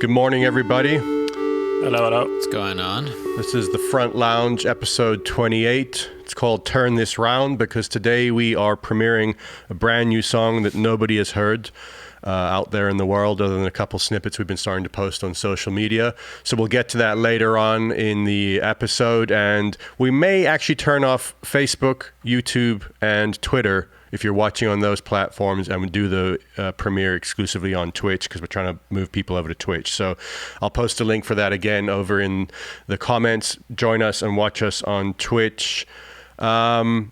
Good morning, everybody. Hello, hello. What's going on? This is the Front Lounge, episode 28. It's called Turn This Round because today we are premiering a brand new song that nobody has heard out there in the world other than a couple snippets we've been starting to post on social media. So we'll get to that later on in the episode. And we may actually turn off Facebook, YouTube, and Twitter if you're watching on those platforms, and we do the premiere exclusively on Twitch because we're trying to move people over to Twitch. So I'll post a link for that again over in the comments. Join us and watch us on Twitch. A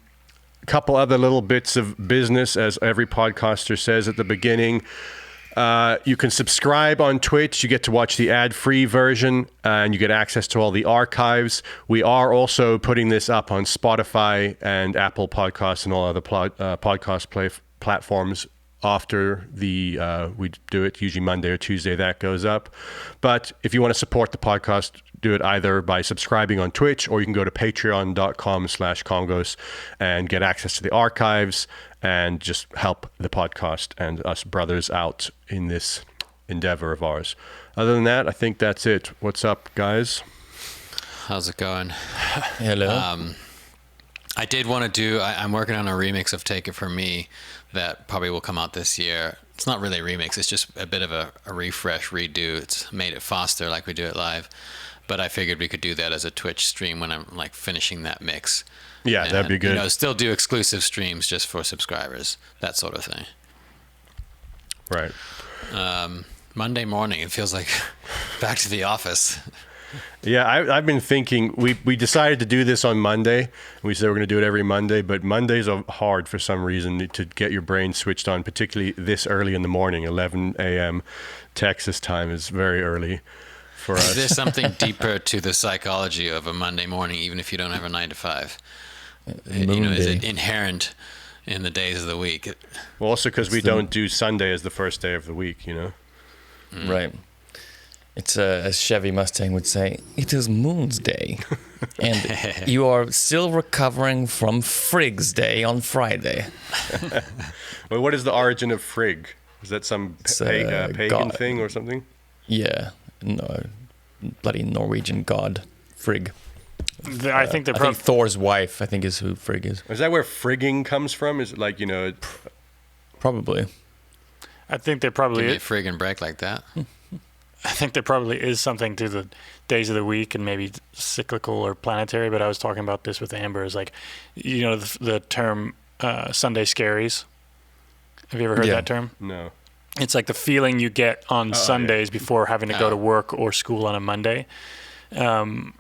couple other little bits of business, as every podcaster says at the beginning. You can subscribe on Twitch. You get to watch the ad-free version, and you get access to all the archives. We are also putting this up on Spotify and Apple Podcasts and all other podcast platforms after we do it, usually Monday or Tuesday, that goes up. But if you want to support the podcast, do it either by subscribing on Twitch, or you can go to patreon.com/Congos and get access to the archives and just help the podcast and us brothers out in this endeavor of ours. Other than that, I think that's it. What's up, guys? How's it going? Hello. I did want to do, I'm working on a remix of Take It From Me that probably will come out this year. It's not really a remix, it's just a bit of a refresh, redo. It's made it faster like we do it live. But I figured we could do that as a Twitch stream when I'm like finishing that mix. Yeah, that'd be good. Still do exclusive streams just for subscribers, that sort of thing. Right. Monday morning, it feels like back to the office. Yeah, I've been thinking, we decided to do this on Monday. We said we're going to do it every Monday, but Mondays are hard for some reason to get your brain switched on, particularly this early in the morning. 11 a.m. Texas time is very early for us. Is there something deeper to the psychology of a Monday morning, even if you don't have a 9 to 5? Is it inherent in the days of the week? Well, also because we don't do Sunday as the first day of the week, Right. It's, as Chevy Mustang would say, it is Moon's Day. And you are still recovering from Frigg's Day on Friday. Well, what is the origin of Frigg? Is that some pagan god thing or something? Yeah. No, bloody Norwegian god, Frigg. I think I think Thor's wife, I think, is who Frigg is. Is that where frigging comes from? Is it like, Probably. I think there probably Give me a is. friggin' break like that. I think there probably is something to the days of the week and maybe cyclical or planetary. But I was talking about this with Amber. Is like, the term Sunday scaries. Have you ever heard that term? No. It's like the feeling you get on Sundays before having to go to work or school on a Monday.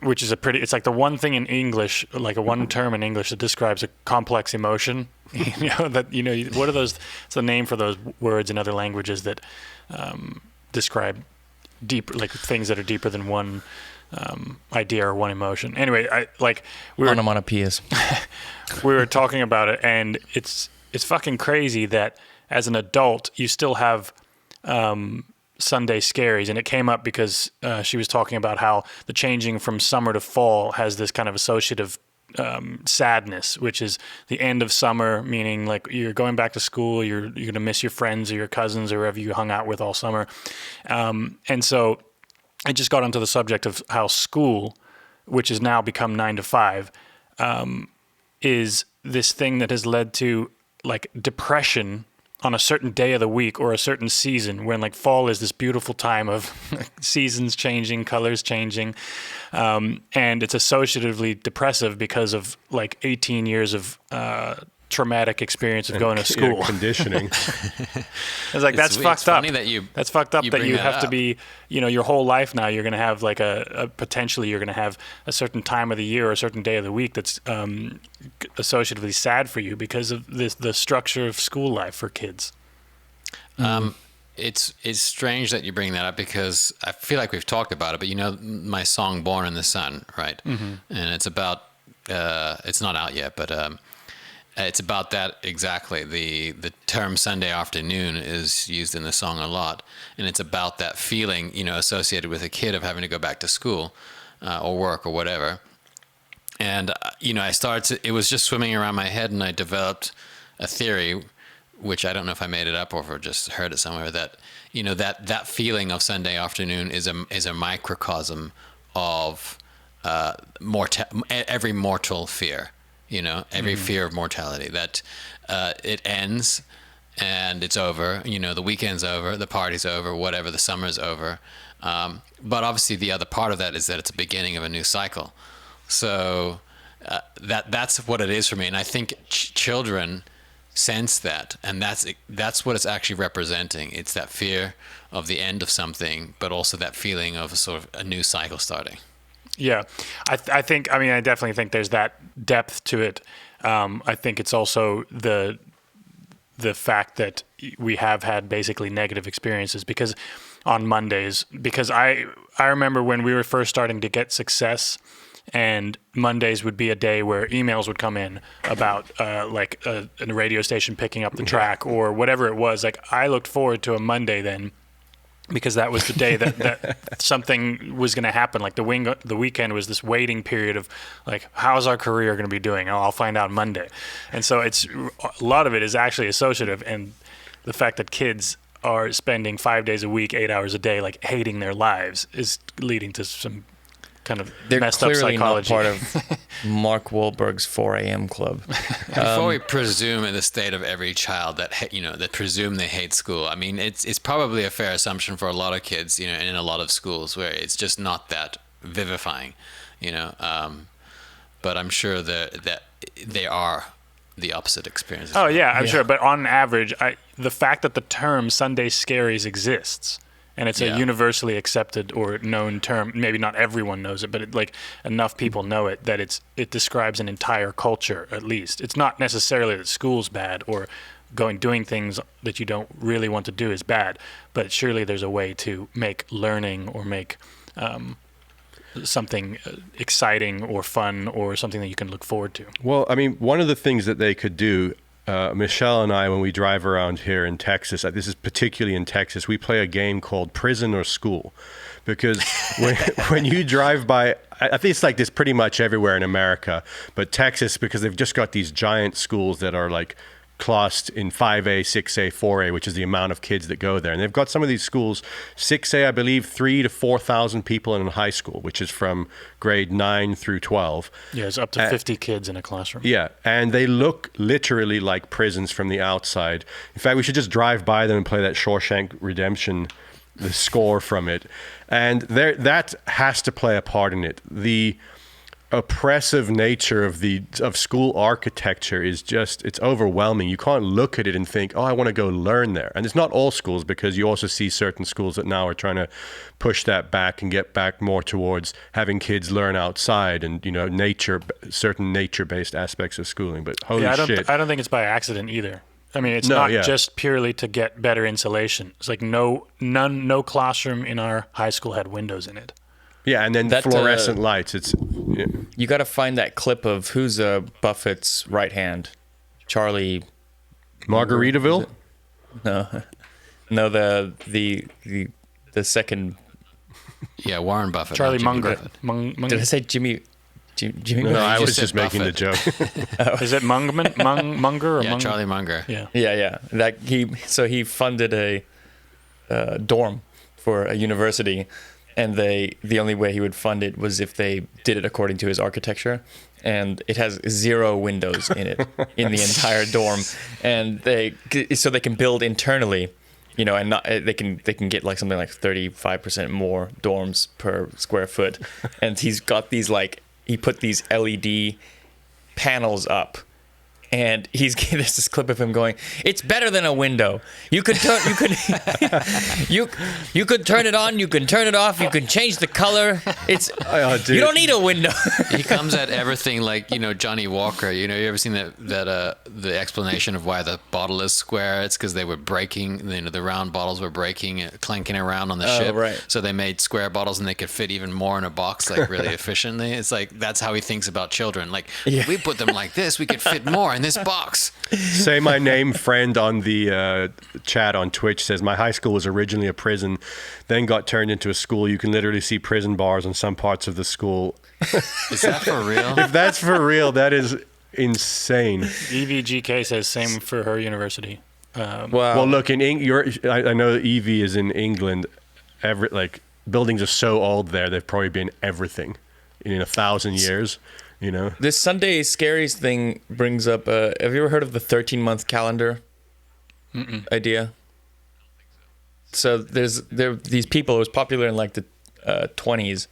Which is it's like the one thing in English, like a one term in English that describes a complex emotion. What are those? It's the name for those words in other languages that describe deep, like things that are deeper than one idea or one emotion. Anyway, Onomatopoeias. we were talking about it, and it's fucking crazy that as an adult you still have Sunday scaries, and it came up because she was talking about how the changing from summer to fall has this kind of associative sadness, which is the end of summer, meaning like you're going back to school, you're going to miss your friends or your cousins or whoever you hung out with all summer. And so I just got onto the subject of how school, which has now become 9 to 5, is this thing that has led to like depression on a certain day of the week or a certain season, when like fall is this beautiful time of seasons changing, colors changing. And it's associatively depressive because of like 18 years of traumatic experience of going to school. Conditioning. It's like, that's fucked up. That's fucked up that you have to be, your whole life now you're going to have like potentially you're going to have a certain time of the year or a certain day of the week that's associatively sad for you because of the structure of school life for kids. It's strange that you bring that up because I feel like we've talked about it, but my song Born in the Sun, right? Mm-hmm. And it's about, it's not out yet, but it's about that exactly. The term Sunday afternoon is used in the song a lot, and it's about that feeling, associated with a kid of having to go back to school or work or whatever. And, it was just swimming around my head, and I developed a theory which I don't know if I made it up or if I just heard it somewhere, that that feeling of Sunday afternoon is a microcosm of every mortal fear. Every fear of mortality, that it ends and it's over. The weekend's over, the party's over, whatever, the summer's over. But obviously the other part of that is that it's a beginning of a new cycle. So that's what it is for me. And I think children sense that, and that's what it's actually representing. It's that fear of the end of something, but also that feeling of a sort of a new cycle starting. Yeah, I definitely think there's that depth to it. I think it's also the fact that we have had basically negative experiences because on Mondays, because I remember when we were first starting to get success, and Mondays would be a day where emails would come in about like a radio station picking up the track or whatever it was. Like I looked forward to a Monday then, because that was the day that something was going to happen. Like the weekend was this waiting period of like, how's our career going to be doing? Oh, I'll find out Monday. And so it's a lot of it is actually associative, and the fact that kids are spending 5 days a week, 8 hours a day, like hating their lives is leading to some kind of messed up psychology. They're clearly not part of Mark Wahlberg's 4 a.m. club. Before we presume in the state of every child that that presume they hate school, I mean, it's probably a fair assumption for a lot of kids, and in a lot of schools where it's just not that vivifying, but I'm sure that they are the opposite experiences. Oh yeah, I'm sure. But on average, the fact that the term Sunday Scaries exists, and it's a universally accepted or known term. Maybe not everyone knows it, but enough people know it that it describes an entire culture. At least it's not necessarily that school's bad or doing things that you don't really want to do is bad, but surely there's a way to make learning or make something exciting or fun or something that you can look forward to. Well, I mean, one of the things that they could do, Michelle and I, when we drive around here in Texas, this is particularly in Texas, we play a game called Prison or School. Because when you drive by, I think it's like this pretty much everywhere in America, but Texas, because they've just got these giant schools that are like classed in 5A, 6A, 4A, which is the amount of kids that go there. And they've got some of these schools, 6A, I believe, 3,000 to 4,000 people in high school, which is from grade 9 through 12. Yeah, it's up to 50 kids in a classroom. Yeah, and they look literally like prisons from the outside. In fact, we should just drive by them and play that Shawshank Redemption, the score from it. And that has to play a part in it. The oppressive nature of school architecture is just, it's overwhelming. You can't look at it and think, oh, I want to go learn there. And it's not all schools, because you also see certain schools that now are trying to push that back and get back more towards having kids learn outside and, certain nature-based aspects of schooling. But holy shit. I don't think it's by accident either. I mean, it's not just purely to get better insulation. It's like no classroom in our high school had windows in it. Yeah, and then fluorescent lights. You got to find that clip of who's Buffett's right hand, Charlie. Margaritaville? No, the second. Yeah, Warren Buffett. Charlie Munger. Did I say Jimmy? Jimmy? No, I was just just making the joke. Is it Munger or yeah, Charlie Munger. Yeah. Yeah. He funded a dorm for a university. And the only way he would fund it was if they did it according to his architecture, and it has 0 windows in it in the entire dorm, and they can build internally, and not they can get like something like 35% more dorms per square foot, and he's got these he put these LED panels up. And there's this clip of him going, "It's better than a window. You could turn you could turn it on. You can turn it off. You can change the color. You don't need a window." He comes at everything like Johnny Walker. You ever seen that the explanation of why the bottle is square? It's because they were breaking. The round bottles were breaking, clanking around on the ship. Right. So they made square bottles, and they could fit even more in a box, like really efficiently. It's like that's how he thinks about children. Like if we put them like this, we could fit more in this box. Say my name friend on the chat on Twitch says my high school was originally a prison, then got turned into a school. You can literally see prison bars in some parts of the school. Is that for real? If that's for real, that is insane. EVGK says same for her university. Wow. Well, look, I know Evie is in England. Buildings are so old there; they've probably been everything in 1,000 years. This Sunday Scaries thing brings up. Have you ever heard of the 13-month calendar idea? So there are these people. It was popular in like the 20s,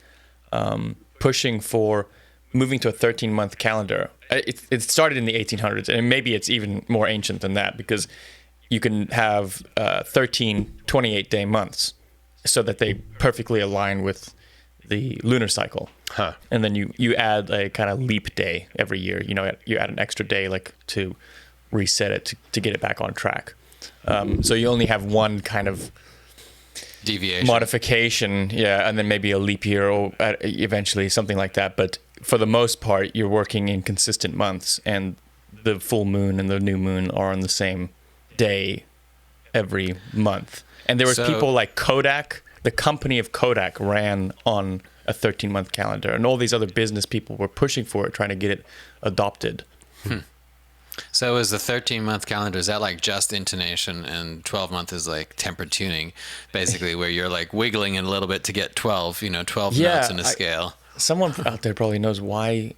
pushing for moving to a 13-month calendar. It started in the 1800s, and maybe it's even more ancient than that, because you can have 13 28-day months so that they perfectly align with the lunar cycle. Huh. And then you add a kind of leap day every year. You add an extra day like to reset it to get it back on track. So you only have one kind of Deviation. modification, and then maybe a leap year or eventually something like that. But for the most part, you're working in consistent months, and the full moon and the new moon are on the same day every month. And there was people like Kodak. The company of Kodak ran on a 13-month calendar, and all these other business people were pushing for it, trying to get it adopted. So is the 13-month calendar, is that like just intonation, and 12-month is like temper tuning, basically, where you're like wiggling it a little bit to get 12 notes in a scale? Someone out there probably knows why.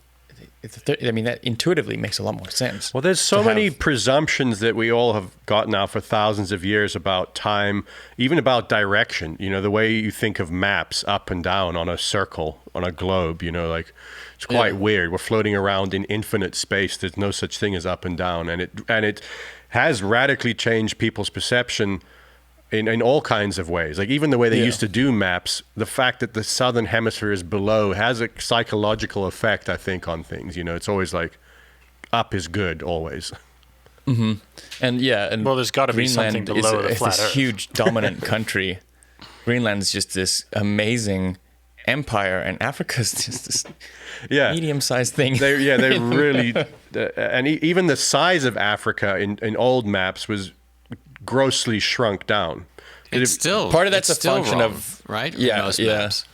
That intuitively makes a lot more sense. Well, there's so many presumptions that we all have got now for thousands of years about time, even about direction. The way you think of maps up and down on a circle, on a globe, it's quite weird. We're floating around in infinite space. There's no such thing as up and down. And it has radically changed people's perception in all kinds of ways. Like even the way they used to do maps, the fact that the southern hemisphere is below has a psychological effect, I think, on things. It's always like up is good always. Mm-hmm. And well, there's got to be something below the flat Earth. It's Earth. this huge dominant country. Greenland is just this amazing empire, and Africa's just this medium-sized thing. They're really, and even the size of Africa in old maps was grossly shrunk down. It's still part of that's it's a still function wrong, of right? Yeah, Most yeah. maps.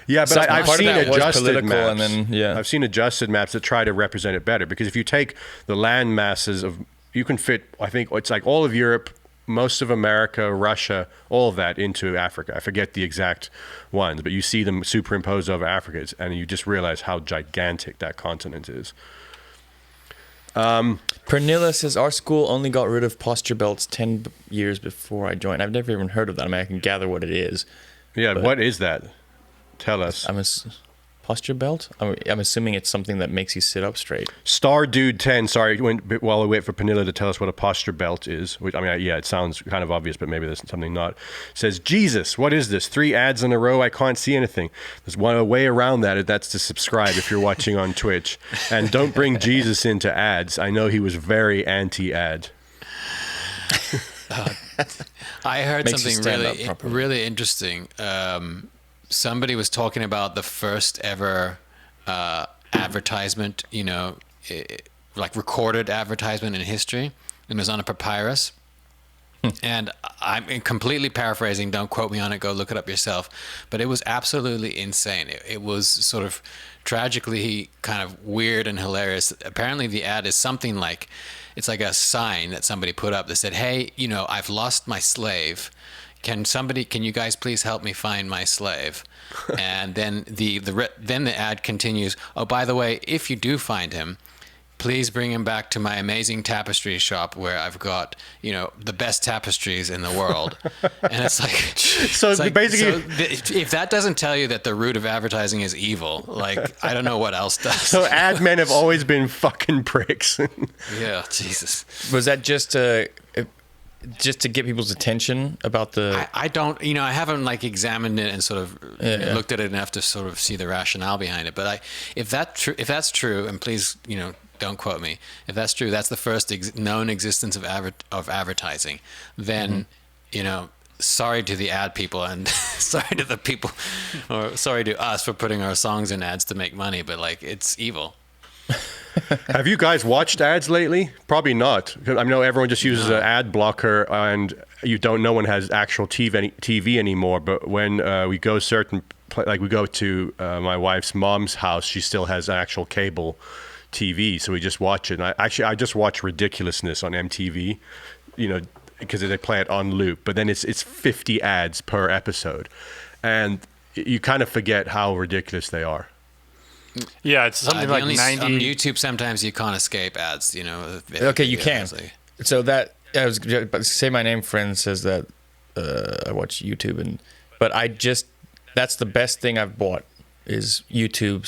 Yeah, but So I've part of seen that was adjusted political, maps. and then, I've seen adjusted maps that try to represent it better, because if you take the land masses you can fit, I think it's like all of Europe, most of America, Russia, all of that into Africa. I forget the exact ones, but you see them superimposed over Africa, and you just realize how gigantic that continent is. Pernilla says, our school only got rid of posture belts 10 years before I joined. I've never even heard of that. I mean, I can gather what it is. Yeah, what is that? Tell us. Posture belt? I'm assuming it's something that makes you sit up straight. Star Dude 10, sorry, while we wait for Pernilla to tell us what a posture belt is, which, it sounds kind of obvious, but maybe there's something not. Says, Jesus, what is this? 3 ads in a row? I can't see anything. There's one way around that. That's to subscribe if you're watching on Twitch. And don't bring Jesus into ads. I know he was very anti-ad. I heard Makes you something stand up properly. really interesting. Somebody was talking about the first ever advertisement, like recorded advertisement in history, and it was on a papyrus. And I'm completely paraphrasing, don't quote me on it, go look it up yourself, but it was absolutely insane. It was sort of tragically kind of weird and hilarious. Apparently the ad is something like, it's like a sign that somebody put up that said, hey, I've lost my slave. Can you guys please help me find my slave? And then the ad continues, oh, by the way, if you do find him, please bring him back to my amazing tapestry shop where I've got, the best tapestries in the world. And it's like, basically, if that doesn't tell you that the root of advertising is evil, like, I don't know what else does. So ad men have always been fucking pricks. Yeah, Jesus. Was that just to get people's attention about the... I don't, I haven't like examined it and sort of looked at it enough to sort of see the rationale behind it. But if that's true, and please, don't quote me. If that's true, that's the first known existence of advertising. Then, sorry to the ad people, and sorry to the people, or sorry to us for putting our songs in ads to make money. But like, it's evil. Have you guys watched ads lately? Probably not. I know everyone just uses an ad blocker, and no one has actual TV anymore. But when we go we go to my wife's mom's house, she still has an actual cable TV, so we just watch it. And I just watch ridiculousness on MTV. because they play it on loop, but then it's 50 ads per episode, and you kind of forget how ridiculous they are. Yeah, it's something The like only- 90. on YouTube. Sometimes you can't escape ads. You know. Okay, you Yeah, can. it's like- So that I was but Say My Name friend says that I watch YouTube but that's the best thing I've bought is YouTube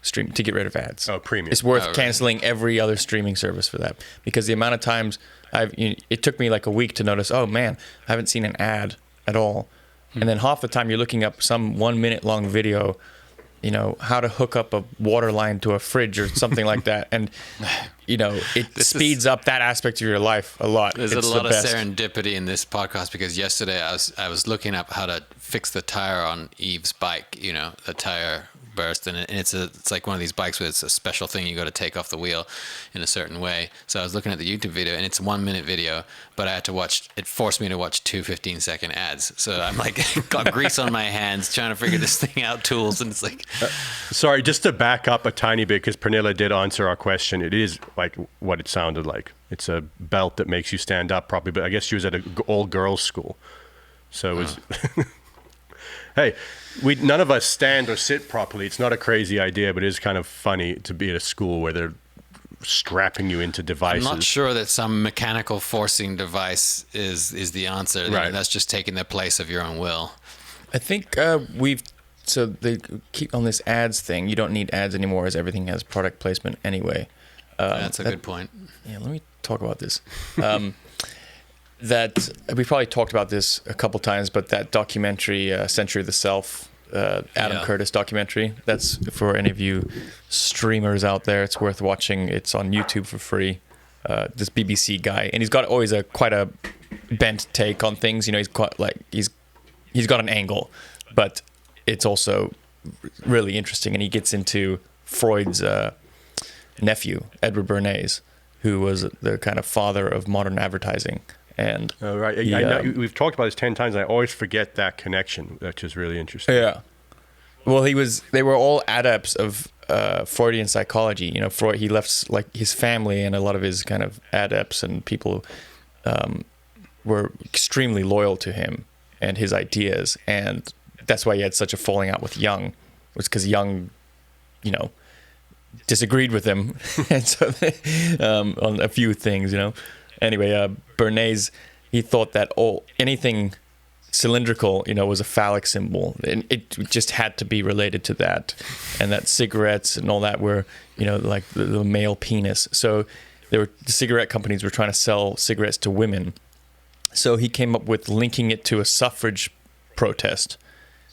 stream to get rid of ads. Oh, premium. It's worth Oh, right. canceling every other streaming service for that because the amount of times it took me like a week to notice. Oh man, I haven't seen an ad at all, and then half the time you're looking up some 1 minute long video. How to hook up a water line to a fridge or something like that. And, it speeds up that aspect of your life a lot. There's It's a lot the of best. serendipity in this podcast because yesterday I was looking up how to fix the tire on Eve's bike. The tire burst, and it's like one of these bikes where it's a special thing you got to take off the wheel in a certain way. So I was looking at the YouTube video, and it's a 1 minute video, but I had to watch. It forced me to watch 2 15-second ads. So I'm like got grease on my hands trying to figure this thing out, tools, and it's like. Sorry, just to back up a tiny bit, because Pernilla did answer our question. It is like what it sounded like. It's a belt that makes you stand up properly, but I guess she was at an all-girls school. So it was... Hey, none of us stand or sit properly. It's not a crazy idea, but it is kind of funny to be at a school where they're strapping you into I'm devices. not sure that some mechanical forcing device is the answer. Right. That's just taking the place of your own will. I think so they keep on this ads thing. You don't need ads anymore as everything has product placement anyway. That's a good point. Yeah, let me talk about this. That we probably talked about this a couple times, but that documentary, Century of the Self, Adam Yeah. Curtis documentary. That's for any of you streamers out there. It's worth watching. It's on YouTube for free. This BBC guy, and he's got always quite a bent take on things. He's quite he's got an angle, but it's also really interesting. And he gets into Freud's nephew, Edward Bernays, who was the kind of father of modern advertising. And Oh, right. he, I know, we've talked about this 10 times, and I always forget that connection, which is really interesting. yeah. Well, they were all adepts of Freudian psychology. Freud, he left his family and a lot of his kind of adepts and people were extremely loyal to him and his ideas. And that's why he had such a falling out with Jung, was because Jung, disagreed with him. And so on a few things, Anyway, Bernays, he thought that anything cylindrical, was a phallic symbol, and it just had to be related to that, and that cigarettes and all that were, like the male penis. So the cigarette companies were trying to sell cigarettes to women. So he came up with linking it to a suffrage protest.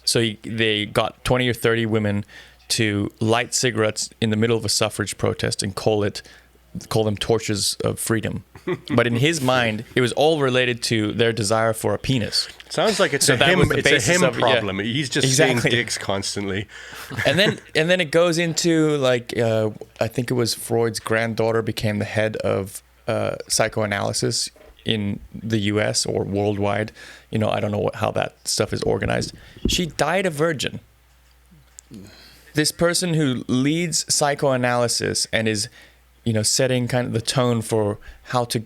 So they got 20 or 30 women to light cigarettes in the middle of a suffrage protest and call them torches of freedom. But in his mind, it was all related to their desire for a penis. Sounds like it's So a that him. was the It's a basis him of it, yeah. problem. He's just Exactly. seeing dicks constantly. And then it goes into I think it was Freud's granddaughter became the head of psychoanalysis in the U.S. or worldwide. I don't know how that stuff is organized. She died a virgin. This person who leads psychoanalysis and is, setting kind of the tone for how to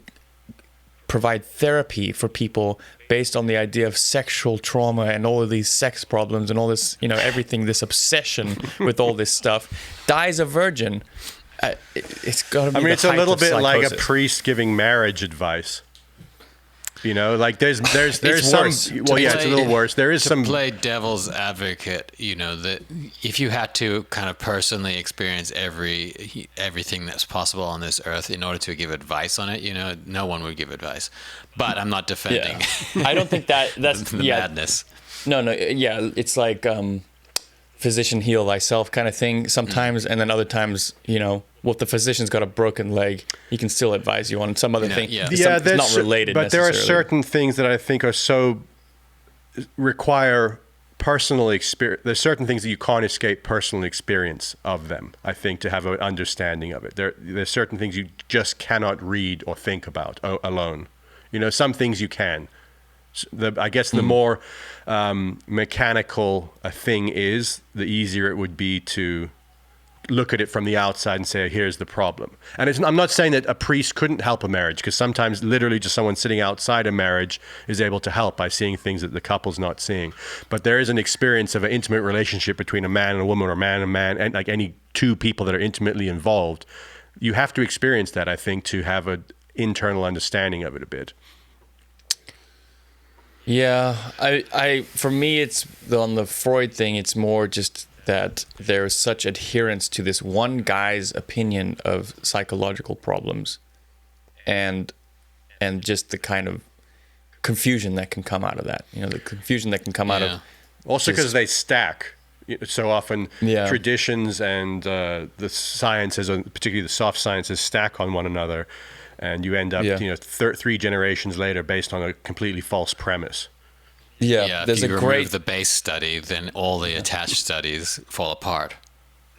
provide therapy for people based on the idea of sexual trauma and all of these sex problems and all this, everything, this obsession with all this stuff, dies a virgin. It's got to be. I mean, the it's a height little of bit like a psychosis. priest giving marriage advice. Like there's It's some. worse. Well, yeah, it's a little worse. There is To some. play devil's advocate, that if you had to kind of personally experience everything that's possible on this earth in order to give advice on it, no one would give advice. But I'm not defending Yeah. I don't think that's the madness. No, yeah, it's like physician heal thyself kind of thing sometimes, and then other times, well, if the physician's got a broken leg, he can still advise you on some other thing. yeah. It's Yeah, it's not related. But there are necessarily. certain things that I think are so require personal experience. There's certain things that you can't escape personal experience of them. I think to have an understanding of it. There's certain things you just cannot read or think about alone. Some things you can. I guess the more mechanical a thing is, the easier it would be to look at it from the outside and say, here's the problem. And I'm not saying that a priest couldn't help a marriage, because sometimes literally just someone sitting outside a marriage is able to help by seeing things that the couple's not seeing. But there is an experience of an intimate relationship between a man and a woman, or a man and a man, and like any two people that are intimately involved. You have to experience that, I think, to have an internal understanding of it a bit. Yeah, I for me, it's on the Freud thing. It's more just that there's such adherence to this one guy's opinion of psychological problems, and just the kind of confusion that can come out of that. The confusion that can come out of. Also, because they stack so often. Yeah. Traditions and the sciences, particularly the soft sciences, stack on one another, and you end up, 3 generations later, based on a completely false premise. Yeah, there's if you a remove great the base study, then all the attached studies fall apart.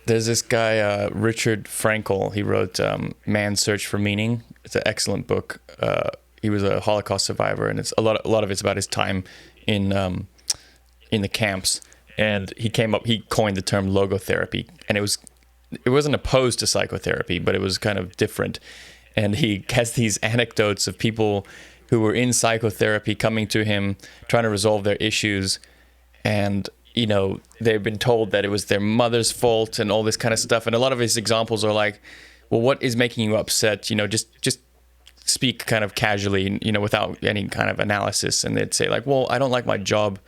There's this guy, Richard Frankel. He wrote Man's Search for Meaning. It's an excellent book. He was a Holocaust survivor, and it's a lot of it's about his time in the camps. And he coined the term logotherapy, and it wasn't opposed to psychotherapy, but it was kind of different. And he has these anecdotes of people who were in psychotherapy coming to him, trying to resolve their issues, and they've been told that it was their mother's fault and all this kind of stuff. And a lot of his examples are like, well, what is making you upset? Just speak kind of casually, without any kind of analysis. And they'd say like, well, I don't like my job,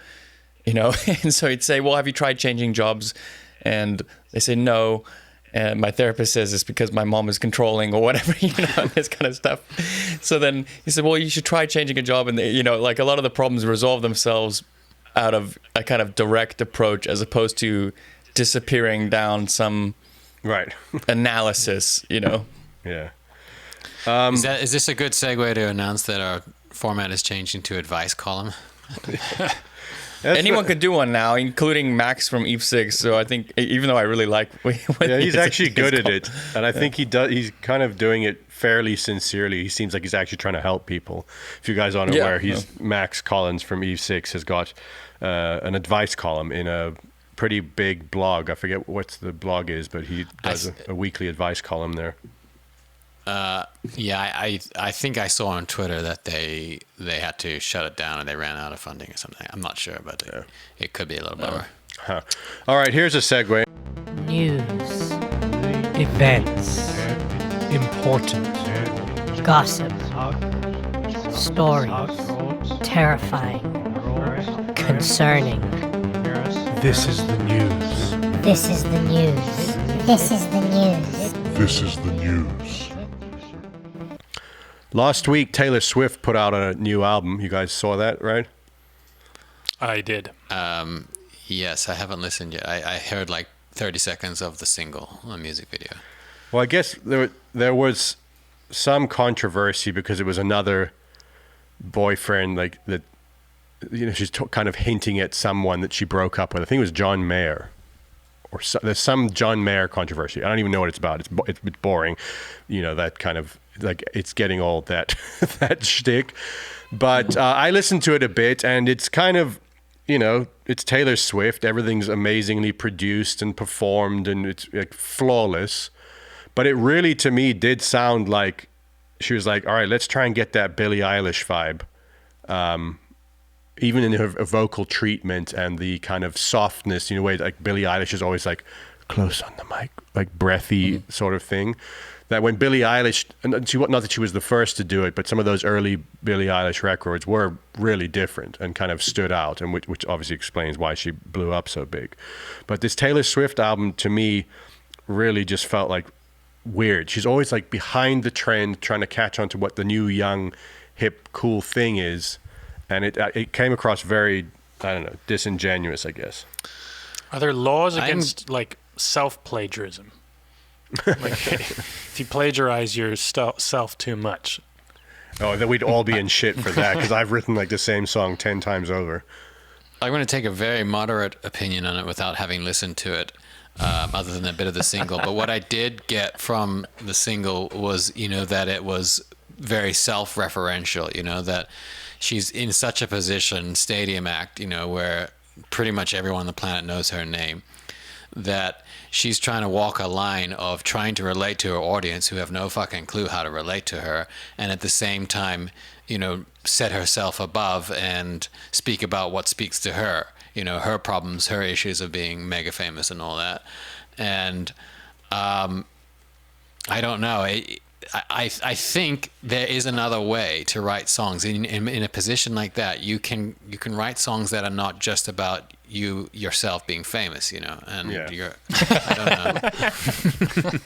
and so he'd say, well, have you tried changing jobs? And they say, no. And my therapist says it's because my mom is controlling or whatever, and this kind of stuff. So then he said, well, you should try changing a job. And, like a lot of the problems resolve themselves out of a kind of direct approach, as opposed to disappearing down some analysis, Yeah. Is this a good segue to announce that our format is changing to advice column? Anyone could do one now, including Max from Eve 6. So I think, even though I really like he's actually good at it, and I think he's kind of doing it fairly sincerely. He seems like he's actually trying to help people. If you guys aren't aware, Max Collins from Eve 6 has got an advice column in a pretty big blog. I forget what the blog is, but he does a weekly advice column there. I think I saw on Twitter that they had to shut it down and they ran out of funding or something. I'm not sure, but it could be a little bummer. All right, here's a segue. News, events, important, gossip, stories, terrifying, concerning. This is the news. This is the news. This is the news. This is the news. Last week, Taylor Swift put out a new album. You guys saw that, right? I did. Yes, I haven't listened yet. I heard like 30 seconds of the single, a music video. Well, I guess there was some controversy because it was another boyfriend, like that. She's kind of hinting at someone that she broke up with. I think it was John Mayer, or there's some John Mayer controversy. I don't even know what it's about. It's boring, that kind of like it's getting all that shtick. But I listened to it a bit, and it's kind of, it's Taylor Swift. Everything's amazingly produced and performed, and it's like flawless. But it really, to me, did sound like she was like, all right, let's try and get that Billie Eilish vibe. Even in her vocal treatment and the kind of softness, way like Billie Eilish is always like close on the mic, like breathy sort of thing. That when Billie Eilish, not that she was the first to do it, but some of those early Billie Eilish records were really different and kind of stood out, and which obviously explains why she blew up so big. But this Taylor Swift album, to me, really just felt like weird. She's always like behind the trend, trying to catch on to what the new, young, hip, cool thing is. And it came across very, I don't know, disingenuous, I guess. Are there laws against like self-plagiarism? Like if you plagiarize yourself too much? Oh, then we'd all be in shit for that, because I've written like the same song 10 times over. I'm going to take a very moderate opinion on it without having listened to it, other than a bit of the single. But what I did get from the single was, that it was very self-referential, that she's in such a position, stadium act, where pretty much everyone on the planet knows her name, that she's trying to walk a line of trying to relate to her audience who have no fucking clue how to relate to her, and at the same time, set herself above and speak about what speaks to her, her problems, her issues of being mega famous and all that. And I don't know. I think there is another way to write songs. In a position like that, you can write songs that are not just about you yourself being famous, and you're, I don't know.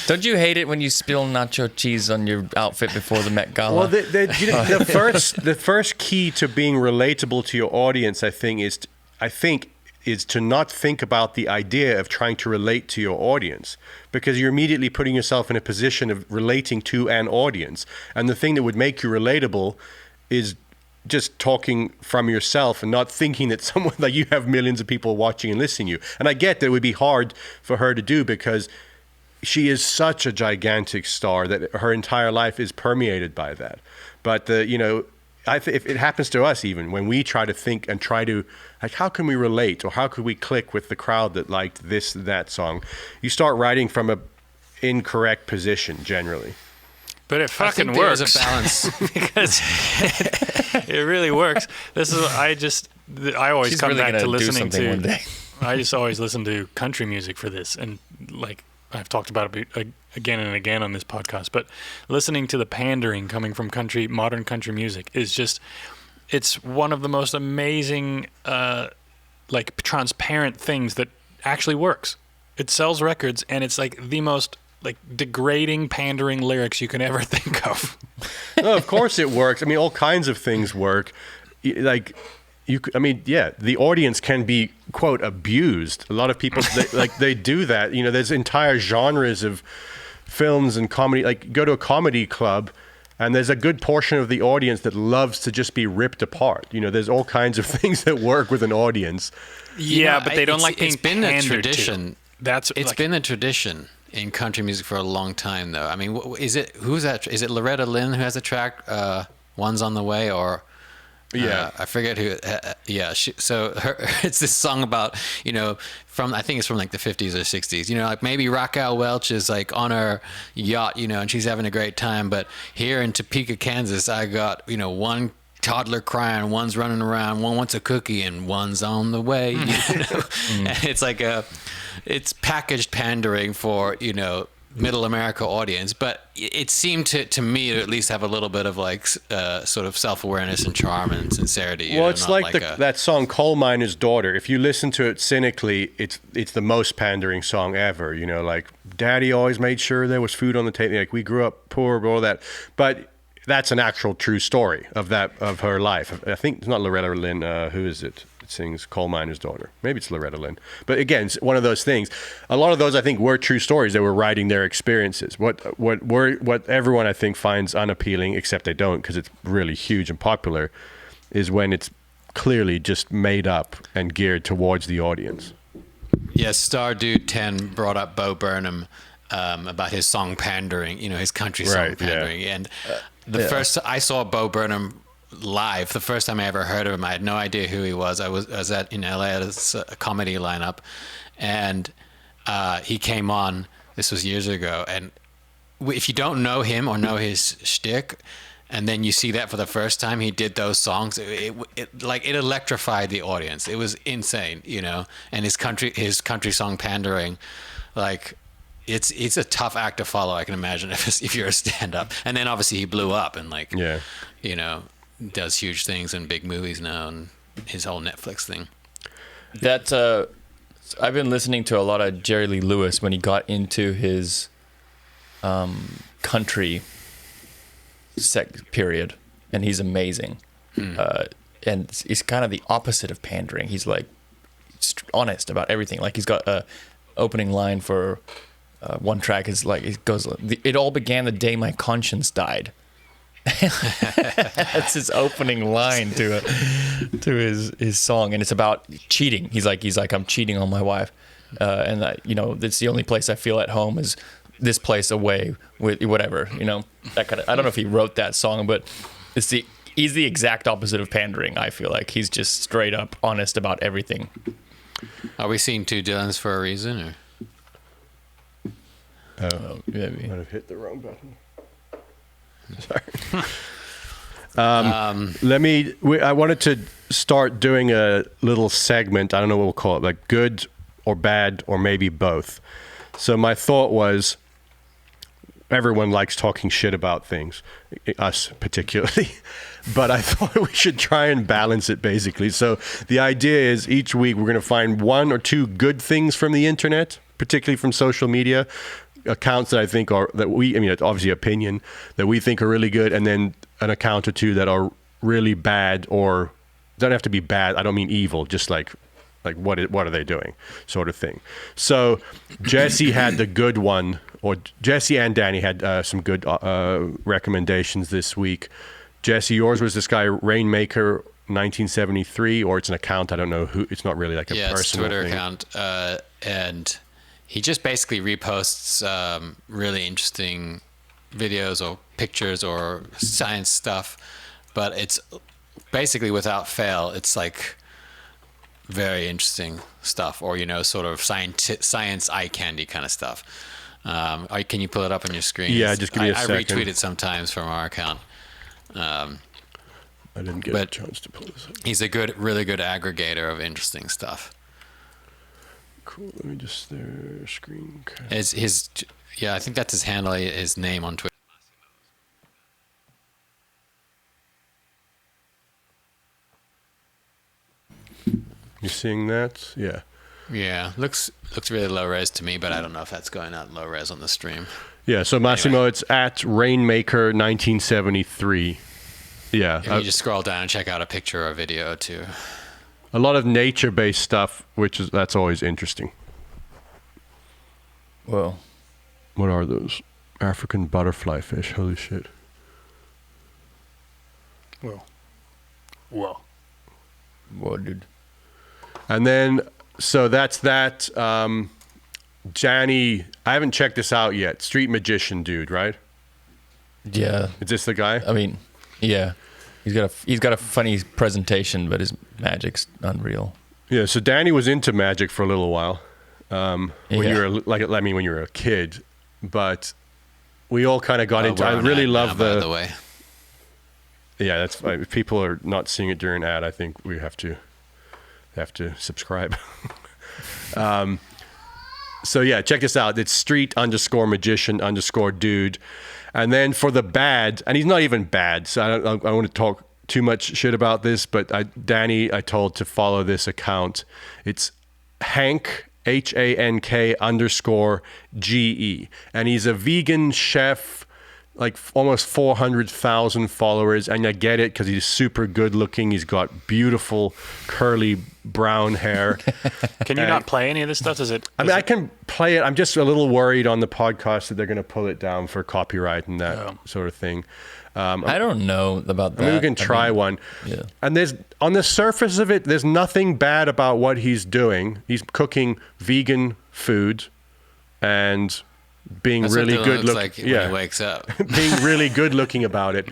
Don't you hate it when you spill nacho cheese on your outfit before the Met Gala? Well, the first key to being relatable to your audience, I think, is to not think about the idea of trying to relate to your audience, because you're immediately putting yourself in a position of relating to an audience. And the thing that would make you relatable is just talking from yourself and not thinking that someone, like, you have millions of people watching and listening to you. And I get that it would be hard for her to do because she is such a gigantic star that her entire life is permeated by that. But if it happens to us, even when we try to think and try to, like, how can we relate, or how could we click with the crowd that liked that song, you start writing from a incorrect position generally. But it fucking works. There's a balance because it really works. This is I always She's come really back gonna to do listening something one to. day. I just always listen to country music for this, and like I've talked about it again and again on this podcast. But listening to the pandering coming from modern country music is just, it's one of the most amazing, transparent things that actually works. It sells records, and it's like the most degrading, pandering lyrics you can ever think of. No, of course it works. I mean, all kinds of things work. The audience can be, quote, abused. A lot of people, they do that. There's entire genres of films and comedy. Like, go to a comedy club, and there's a good portion of the audience that loves to just be ripped apart. There's all kinds of things that work with an audience. Yeah, but they don't like being It's been a pandered tradition. to. It's been a tradition in country music for a long time, though. I mean, who's that? Is it Loretta Lynn who has a track, "One's on the Way," or? I forget who. It's this song about, I think it's from like the 50s or 60s. Like maybe Raquel Welch is like on her yacht, and she's having a great time. But here in Topeka, Kansas, I got, one toddler crying, one's running around, one wants a cookie, and one's on the way. And it's like it's packaged pandering for, middle America audience, but it seemed to me to at least have a little bit of sort of self-awareness and charm and sincerity. Well, it's like that song "Coal Miner's Daughter." If you listen to it cynically, it's the most pandering song ever. Like, Daddy always made sure there was food on the table. Like, we grew up poor, all that. But that's an actual true story of her life. I think it's not Loretta Lynn. Who is it? Sings "Coal Miner's Daughter." Maybe it's Loretta Lynn. But again, it's one of those things. A lot of those, I think, were true stories. They were writing their experiences. What everyone, I think, finds unappealing, except they don't, because it's really huge and popular, is when it's clearly just made up and geared towards the audience. Yes, Star Dude 10 brought up Bo Burnham about his song pandering, his country song pandering. Yeah. And first I saw Bo Burnham live, the first time I ever heard of him, I had no idea who he was. I was in LA at a comedy lineup, and he came on. This was years ago, and if you don't know him or know his shtick, and then you see that for the first time, he did those songs. It electrified the audience. It was insane, And his country song pandering, it's a tough act to follow. I can imagine if you're a stand-up, and then obviously he blew up and does huge things in big movies now, and his whole Netflix thing. I've been listening to a lot of Jerry Lee Lewis when he got into his country period, and he's amazing. And he's kind of the opposite of pandering. He's like honest about everything. Like, he's got a opening line for one track is like, it goes, "It all began the day my conscience died." That's his opening line to his song, and it's about cheating. He's like, "I'm cheating on my wife," and that's the only place I feel at home is this place away with whatever, that kind of. I don't know if he wrote that song, but he's the exact opposite of pandering. I feel like he's just straight up honest about everything. Are we seeing two Dylans for a reason? Or? Oh, maybe. Might have hit the wrong button. I wanted to start doing a little segment. I don't know what we'll call it, like good or bad or maybe both. So my thought was, everyone likes talking shit about things, us particularly, but I thought we should try and balance it basically. So the idea is each week we're going to find one or two good things from the internet, particularly from social media, accounts that I think are, it's obviously opinion, that we think are really good, and then an account or two that are really bad, or don't have to be bad. I don't mean evil, just like what are they doing, sort of thing. So Jesse had the good one, or Jesse and Danny had some good recommendations this week. Jesse, yours was this guy Rainmaker 1973, or it's an account. I don't know who. It's not really like a personal it's a Twitter thing. account, and he just basically reposts really interesting videos or pictures or science stuff, but it's basically without fail, it's like very interesting stuff, or sort of science eye candy kind of stuff. Can you pull it up on your screen? Yeah, just give me a second. I retweet it sometimes from our account. I didn't get a chance to pull this up. He's a really good aggregator of interesting stuff. Cool. Let me just screen. I think that's his handle, his name on Twitter. You seeing that? Yeah. Yeah, looks really low res to me, but I don't know if that's going out low res on the stream. Yeah. So Massimo, it's at Rainmaker 1973. Yeah. If you just scroll down and check out a picture or a video too. A lot of nature-based stuff, that's always interesting. Well, what are those? African butterfly fish. Holy shit. Whoa. Dude. And then, so that's that. Johnny, I haven't checked this out yet. Street magician dude, right? Yeah. Is this the guy? I mean, yeah. He's got a funny presentation, but his magic's unreal. Yeah. So Danny was into magic for a little while. When you were when you were a kid, but we all kind of got into. I really love by the way. Yeah, that's if people are not seeing it during ad, I think we have to subscribe. So yeah, check this out. It's street_magician_dude. And then for the bad, and he's not even bad, so I don't want to talk too much shit about this, but Danny, I told to follow this account. It's Hank, HANK_GE. And he's a vegan chef, like almost 400,000 followers. And I get it because he's super good looking. He's got beautiful curly brown hair. Can you not play any of this stuff? I can play it. I'm just a little worried on the podcast that they're going to pull it down for copyright and that sort of thing. I don't know about that. I mean, we can try one. Yeah. And there's, on the surface of it, there's nothing bad about what he's doing. He's cooking vegan food and being That's really what Dylan good looks looking. like when he wakes up. Being really good looking about it.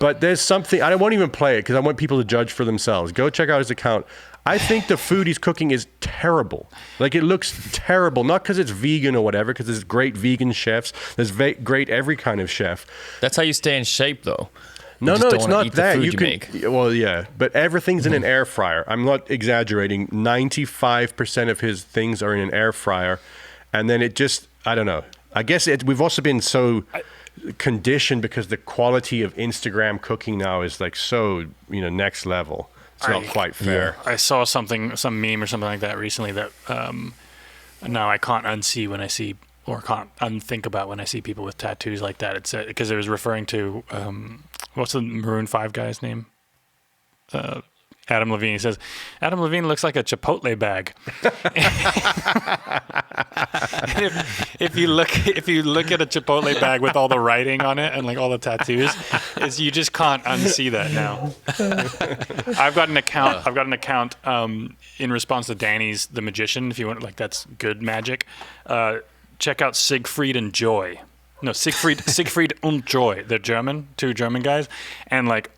But there's something, I won't even play it because I want people to judge for themselves. Go check out his account. I think the food he's cooking is terrible. Like, it looks terrible. Not because it's vegan or whatever, because there's great vegan chefs. There's great every kind of chef. That's how you stay in shape, though. No, it's not that. You can, make. well, yeah, but everything's in an air fryer. I'm not exaggerating. 95% of his things are in an air fryer, and then it just, I don't know. I guess we've also been so conditioned because the quality of Instagram cooking now is like so, next level. It's not quite fair. I saw some meme or something like that recently that now I can't unsee when I see, or can't unthink about when I see people with tattoos like that. It's because it was referring to what's the Maroon 5 guy's name? Adam Levine. He says, Adam Levine looks like a Chipotle bag. if you look at a Chipotle bag with all the writing on it and like all the tattoos, you just can't unsee that now. I've got an account in response to Danny's The Magician. If you want, like, that's good magic. Check out Siegfried and Joy. No, Siegfried und Joy. They're German, two German guys, and like.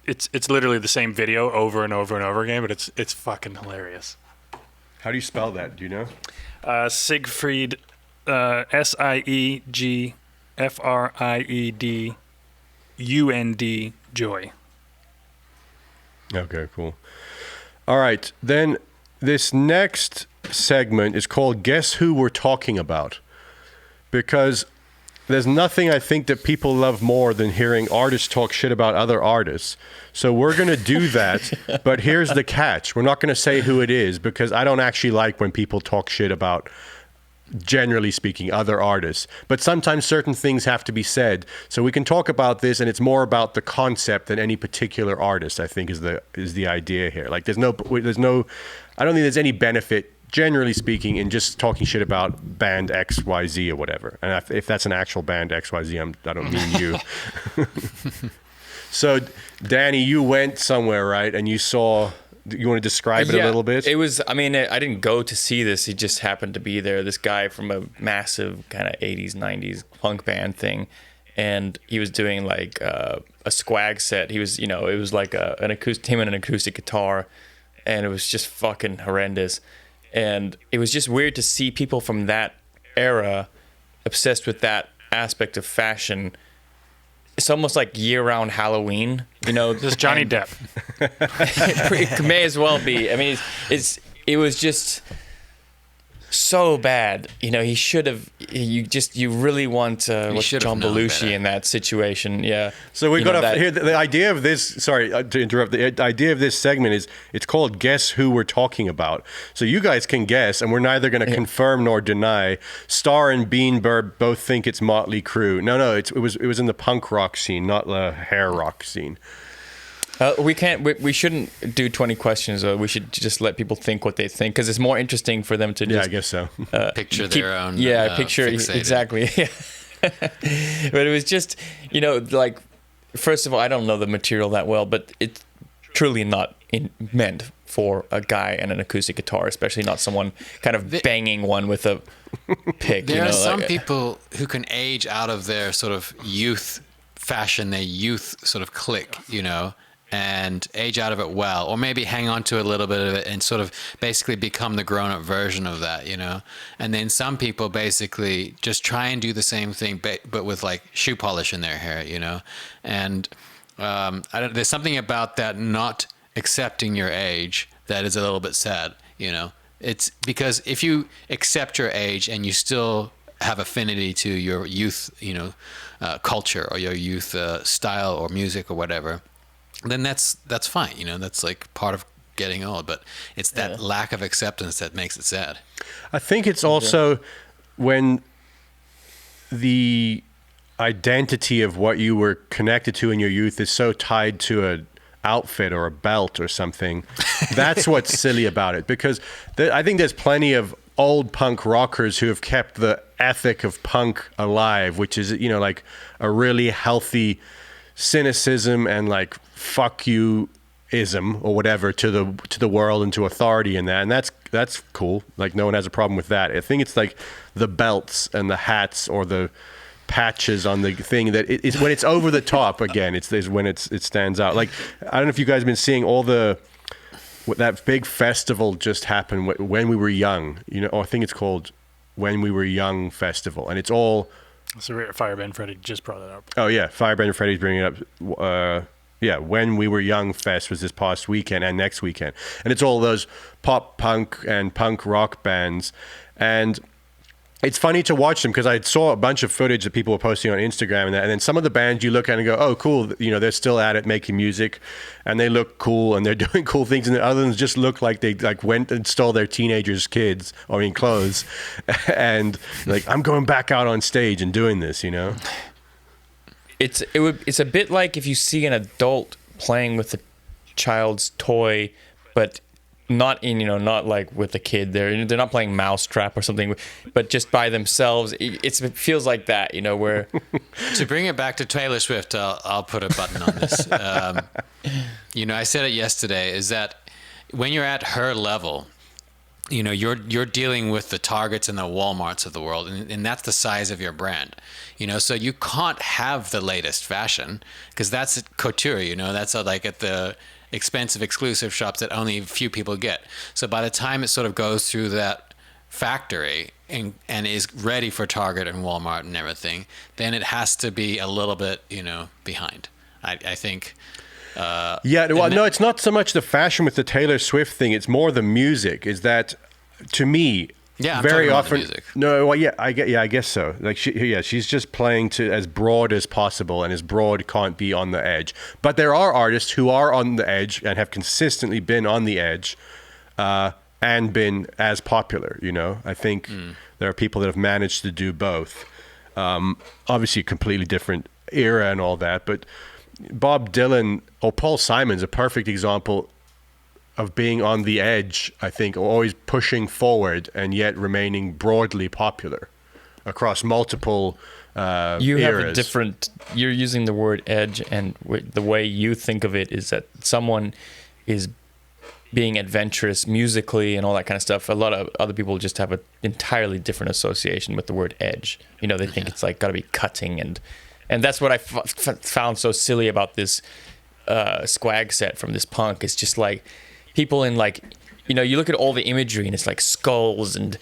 It's literally the same video over and over and over again, but it's fucking hilarious. How do you spell that? Do you know? Siegfried, Siegfried Joy. Okay, cool. All right, then this next segment is called Guess Who We're Talking About? Because there's nothing I think that people love more than hearing artists talk shit about other artists. So we're going to do that, but here's the catch. We're not going to say who it is because I don't actually like when people talk shit about, generally speaking, other artists. But sometimes certain things have to be said. So we can talk about this, and it's more about the concept than any particular artist, I think, is the idea here. Like, I don't think there's any benefit, generally speaking, in just talking shit about band XYZ or whatever. And if that's an actual band XYZ, I don't mean you. So, Danny, you went somewhere, right? And you saw... You want to describe it a little bit? It was, I mean, I didn't go to see this. He just happened to be there. This guy from a massive kind of 80s, 90s punk band thing. And he was doing like a swag set. He was, it was like him and an acoustic guitar. And it was just fucking horrendous. And it was just weird to see people from that era obsessed with that aspect of fashion. It's almost like year-round Halloween, This Johnny Depp. It may as well be. I mean, it was just so bad. He should have. You really want John Belushi in that situation. Yeah. So we got to here. The idea of this. Sorry to interrupt. The idea of this segment is it's called Guess Who We're Talking About. So you guys can guess, and we're neither going to confirm nor deny. Star and Beanbird both think it's Motley Crue. No, it was in the punk rock scene, not the hair rock scene. We can't. We shouldn't do 20 questions. We should just let people think what they think because it's more interesting for them to just. Yeah, I guess so. Picture their own. Picture fixated. exactly. But it was just, like, first of all, I don't know the material that well, but it's truly not meant for a guy and an acoustic guitar, especially not someone kind of banging one with a pick. There are some people who can age out of their sort of youth fashion, their youth sort of clique, and age out of it well, or maybe hang on to a little bit of it and sort of basically become the grown-up version of that, And then some people basically just try and do the same thing, but with like shoe polish in their hair, And there's something about that not accepting your age that is a little bit sad, It's because if you accept your age and you still have affinity to your youth, culture or your youth style or music or whatever, then that's fine. That's like part of getting old, but it's that lack of acceptance that makes it sad. I think it's also when the identity of what you were connected to in your youth is so tied to a outfit or a belt or something. That's what's silly about it, because I think there's plenty of old punk rockers who have kept the ethic of punk alive, which is, like a really healthy cynicism and like fuck you ism or whatever to the world and to authority in that, and that's cool. Like no one has a problem with that. I think it's like the belts and the hats or the patches on the thing that it's when it's over the top again. It's when it stands out. Like I don't know if you guys have been seeing all that big festival just happened when we were young. I think it's called When We Were Young Festival, and it's all. So Fireband Freddy just brought that up. Oh yeah, Fireband Freddy's bringing it up. When We Were Young Fest was this past weekend and next weekend, and it's all those pop punk and punk rock bands, and it's funny to watch them because I saw a bunch of footage that people were posting on Instagram and then some of the bands you look at and go, oh cool, they're still at it making music, and they look cool and they're doing cool things, and the other ones just look like they like went and stole their teenagers' clothes, and like I'm going back out on stage and doing this, It's a bit like if you see an adult playing with a child's toy, but not like with a kid. They're not playing Mousetrap or something, but just by themselves. It feels like that, where. To bring it back to Taylor Swift, I'll put a button on this. I said it yesterday. Is that when you're at her level, you're dealing with the Targets and the Walmarts of the world, and that's the size of your brand. So you can't have the latest fashion because that's couture. That's like at expensive exclusive shops that only a few people get. So by the time it sort of goes through that factory and is ready for Target and Walmart and everything, then it has to be a little bit, behind. I think. Yeah, well, no, it's not so much the fashion with the Taylor Swift thing. It's more the music. Is that, to me, Yeah, I'm very talking about the often. music. No, well, yeah, I guess so. Like, she's just playing to as broad as possible, and as broad can't be on the edge. But there are artists who are on the edge and have consistently been on the edge, and been as popular. I think there are people that have managed to do both. Obviously, a completely different era and all that, but Bob Dylan or Paul Simon's a perfect example of being on the edge, I think, always pushing forward and yet remaining broadly popular across multiple You eras. have a different. You're using the word edge, and the way you think of it is that someone is being adventurous musically and all that kind of stuff. A lot of other people just have an entirely different association with the word edge. They think it's like got to be cutting, and that's what I found so silly about this swag set from this punk. It's just like people in like. You look at all the imagery and it's like skulls and,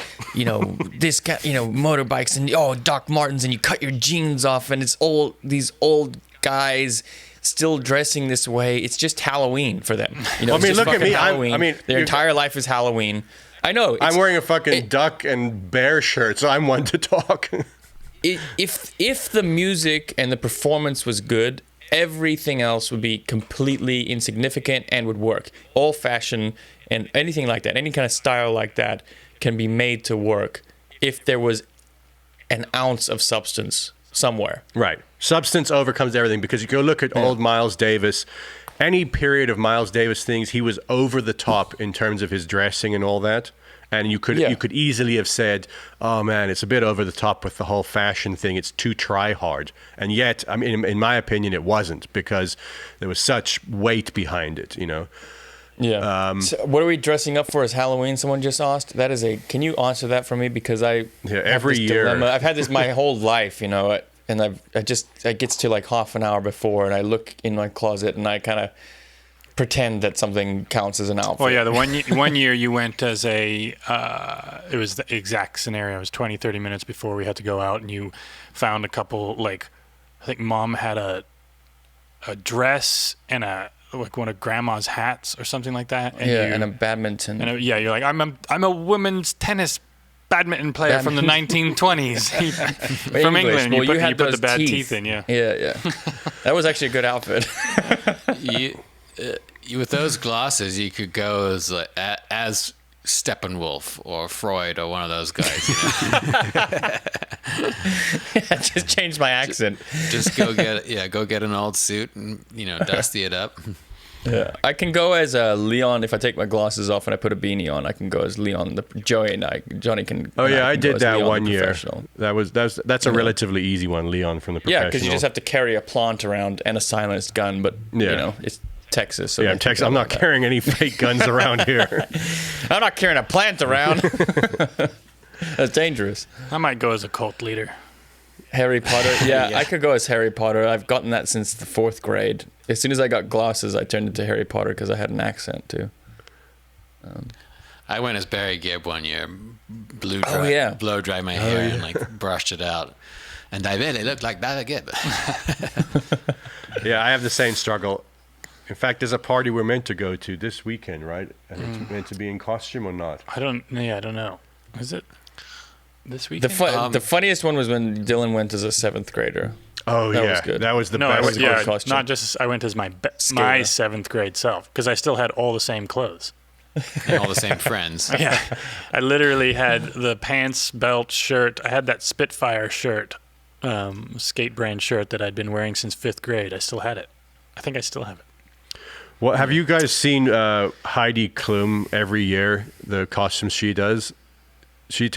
this guy, motorbikes and, Doc Martens, and you cut your jeans off and it's all these old guys still dressing this way. It's just Halloween for them. It's just look at fucking me. Halloween. Their entire life is Halloween. I know. I'm wearing a fucking duck and bear shirt, so I'm one to talk. If the music and the performance was good, everything else would be completely insignificant and would work. All fashion and anything like that, any kind of style like that can be made to work if there was an ounce of substance somewhere. Right. Substance overcomes everything, because you go look at old Miles Davis. Any period of Miles Davis things, he was over the top in terms of his dressing and all that. And you could easily have said, "Oh man, it's a bit over the top with the whole fashion thing. It's too try hard." And yet, I mean, in my opinion, it wasn't, because there was such weight behind it. Yeah. So what are we dressing up for as Halloween? Someone just asked. Can you answer that for me? Because every year dilemma. I've had this my whole life, and it gets to like half an hour before, and I look in my closet and I kind of pretend that something counts as an outfit. Well, yeah, the one year you went as it was the exact scenario. It was 20, 30 minutes before we had to go out, and you found a couple, like, I think Mom had a dress and one of Grandma's hats or something like that. And and a badminton. And you're like, I'm a women's tennis badminton player from the 1920s from England. Well, you put the bad teeth in, yeah. Yeah. That was actually a good outfit. With those glasses, you could go as Steppenwolf or Freud or one of those guys. Just change my accent. Just go get an old suit and dusty it up. Yeah, I can go as Leon if I take my glasses off and I put a beanie on. I can go as Leon. Johnny can. Oh yeah, I did that Leon, one year. That's a relatively easy one, Leon from the Professional. Yeah, because you just have to carry a plant around and a silenced gun, but it's Texas. So I'm Texas. I'm not carrying any fake guns around here. I'm not carrying a plant around. That's dangerous. I might go as a cult leader. Harry Potter. Yeah, I could go as Harry Potter. I've gotten that since the 4th grade. As soon as I got glasses, I turned into Harry Potter because I had an accent too. I went as Barry Gibb one year, blow dry my hair and brushed it out, and I really looked like Barry Gibb. Yeah, I have the same struggle. In fact, there's a party we're meant to go to this weekend, right? And it's meant to be in costume or not? I don't know. Is it this weekend? The funniest one was when Dylan went as a 7th grader. Oh, that yeah. was good. That was the best. Costume. Not just I went as my 7th grade self, because I still had all the same clothes. And all the same friends. Yeah. I literally had the pants, belt, shirt. I had that Spitfire shirt, skate brand shirt that I'd been wearing since 5th grade. I still had it. I think I still have it. Well, have you guys seen Heidi Klum every year, the costumes she does? She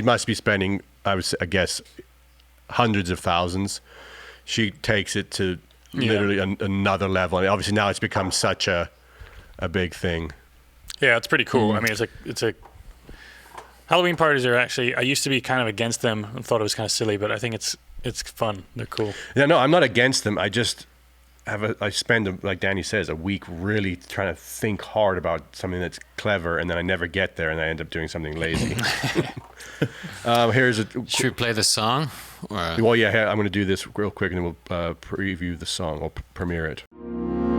must be spending, I guess, hundreds of thousands. She takes it to literally another level. And obviously now it's become such a big thing. Yeah, it's pretty cool. I mean, it's a Halloween parties are actually, I used to be kind of against them and thought it was kind of silly, but I think it's fun. They're cool. Yeah, no, I'm not against them. I spend, like Danny says, a week really trying to think hard about something that's clever, and then I never get there, and I end up doing something lazy. Here's a. Should we play the song? Or? Well, yeah, I'm going to do this real quick, and then we'll preview the song. We'll premiere it.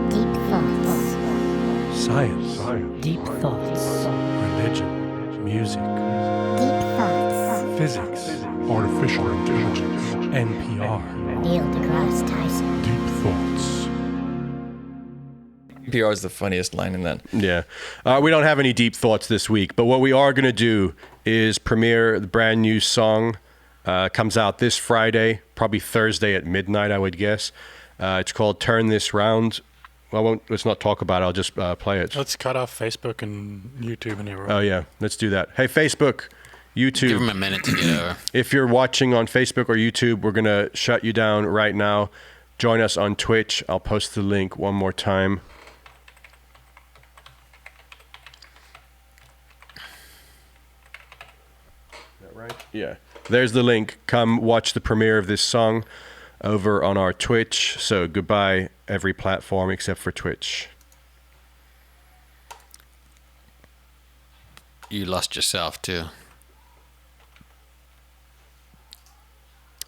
Deep thoughts. Science. Deep thoughts. Religion. Music. Deep thoughts. Physics. Artificial intelligence. NPR. Neil deGrasse Tyson. Deep thoughts. PR is the funniest line in that. Yeah. We don't have any deep thoughts this week, but what we are going to do is premiere the brand new song. Comes out this Friday, probably Thursday at midnight, I would guess. It's called Turn This Round. Well, let's not talk about it. I'll just play it. Let's cut off Facebook and YouTube and everywhere. Oh, yeah. Let's do that. Hey, Facebook, YouTube. Give them a minute to get over. If you're watching on Facebook or YouTube, we're going to shut you down right now. Join us on Twitch. I'll post the link one more time. Is that right? Yeah. There's the link. Come watch the premiere of this song over on our Twitch. So goodbye, every platform except for Twitch. You lost yourself too.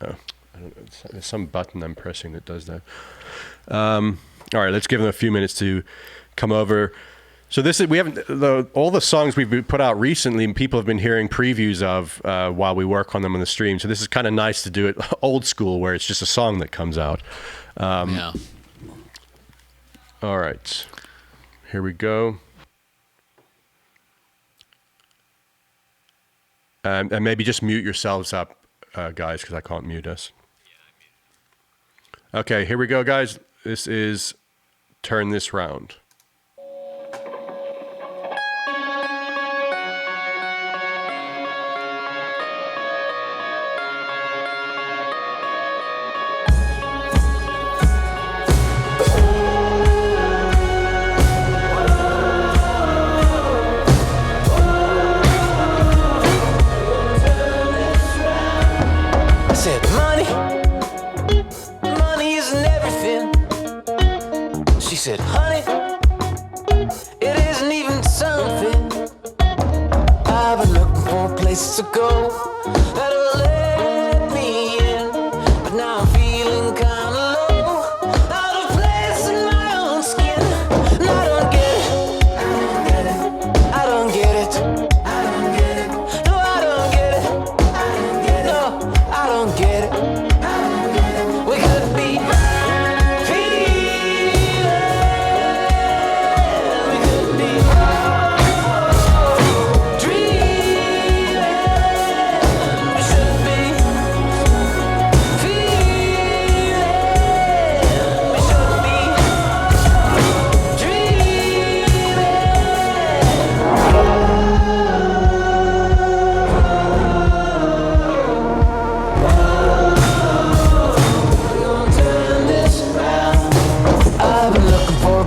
Oh, I don't know. There's some button I'm pressing that does that. All right, let's give them a few minutes to come over. So we haven't all the songs we've put out recently. People have been hearing previews of while we work on them on the stream. So this is kind of nice to do it old school, where it's just a song that comes out. Yeah. All right, here we go. And maybe just mute yourselves up, guys, because I can't mute us. Okay, here we go, guys. This is Turn This Round. Said, honey, it isn't even something. I've been looking for a place to go that'll let me in, but now I'm feeling kinda low, out of place in my own skin. And I don't get it, I don't get it, I don't get it, no, I don't get it, I don't get it, no, I don't get it, I don't get it. We could be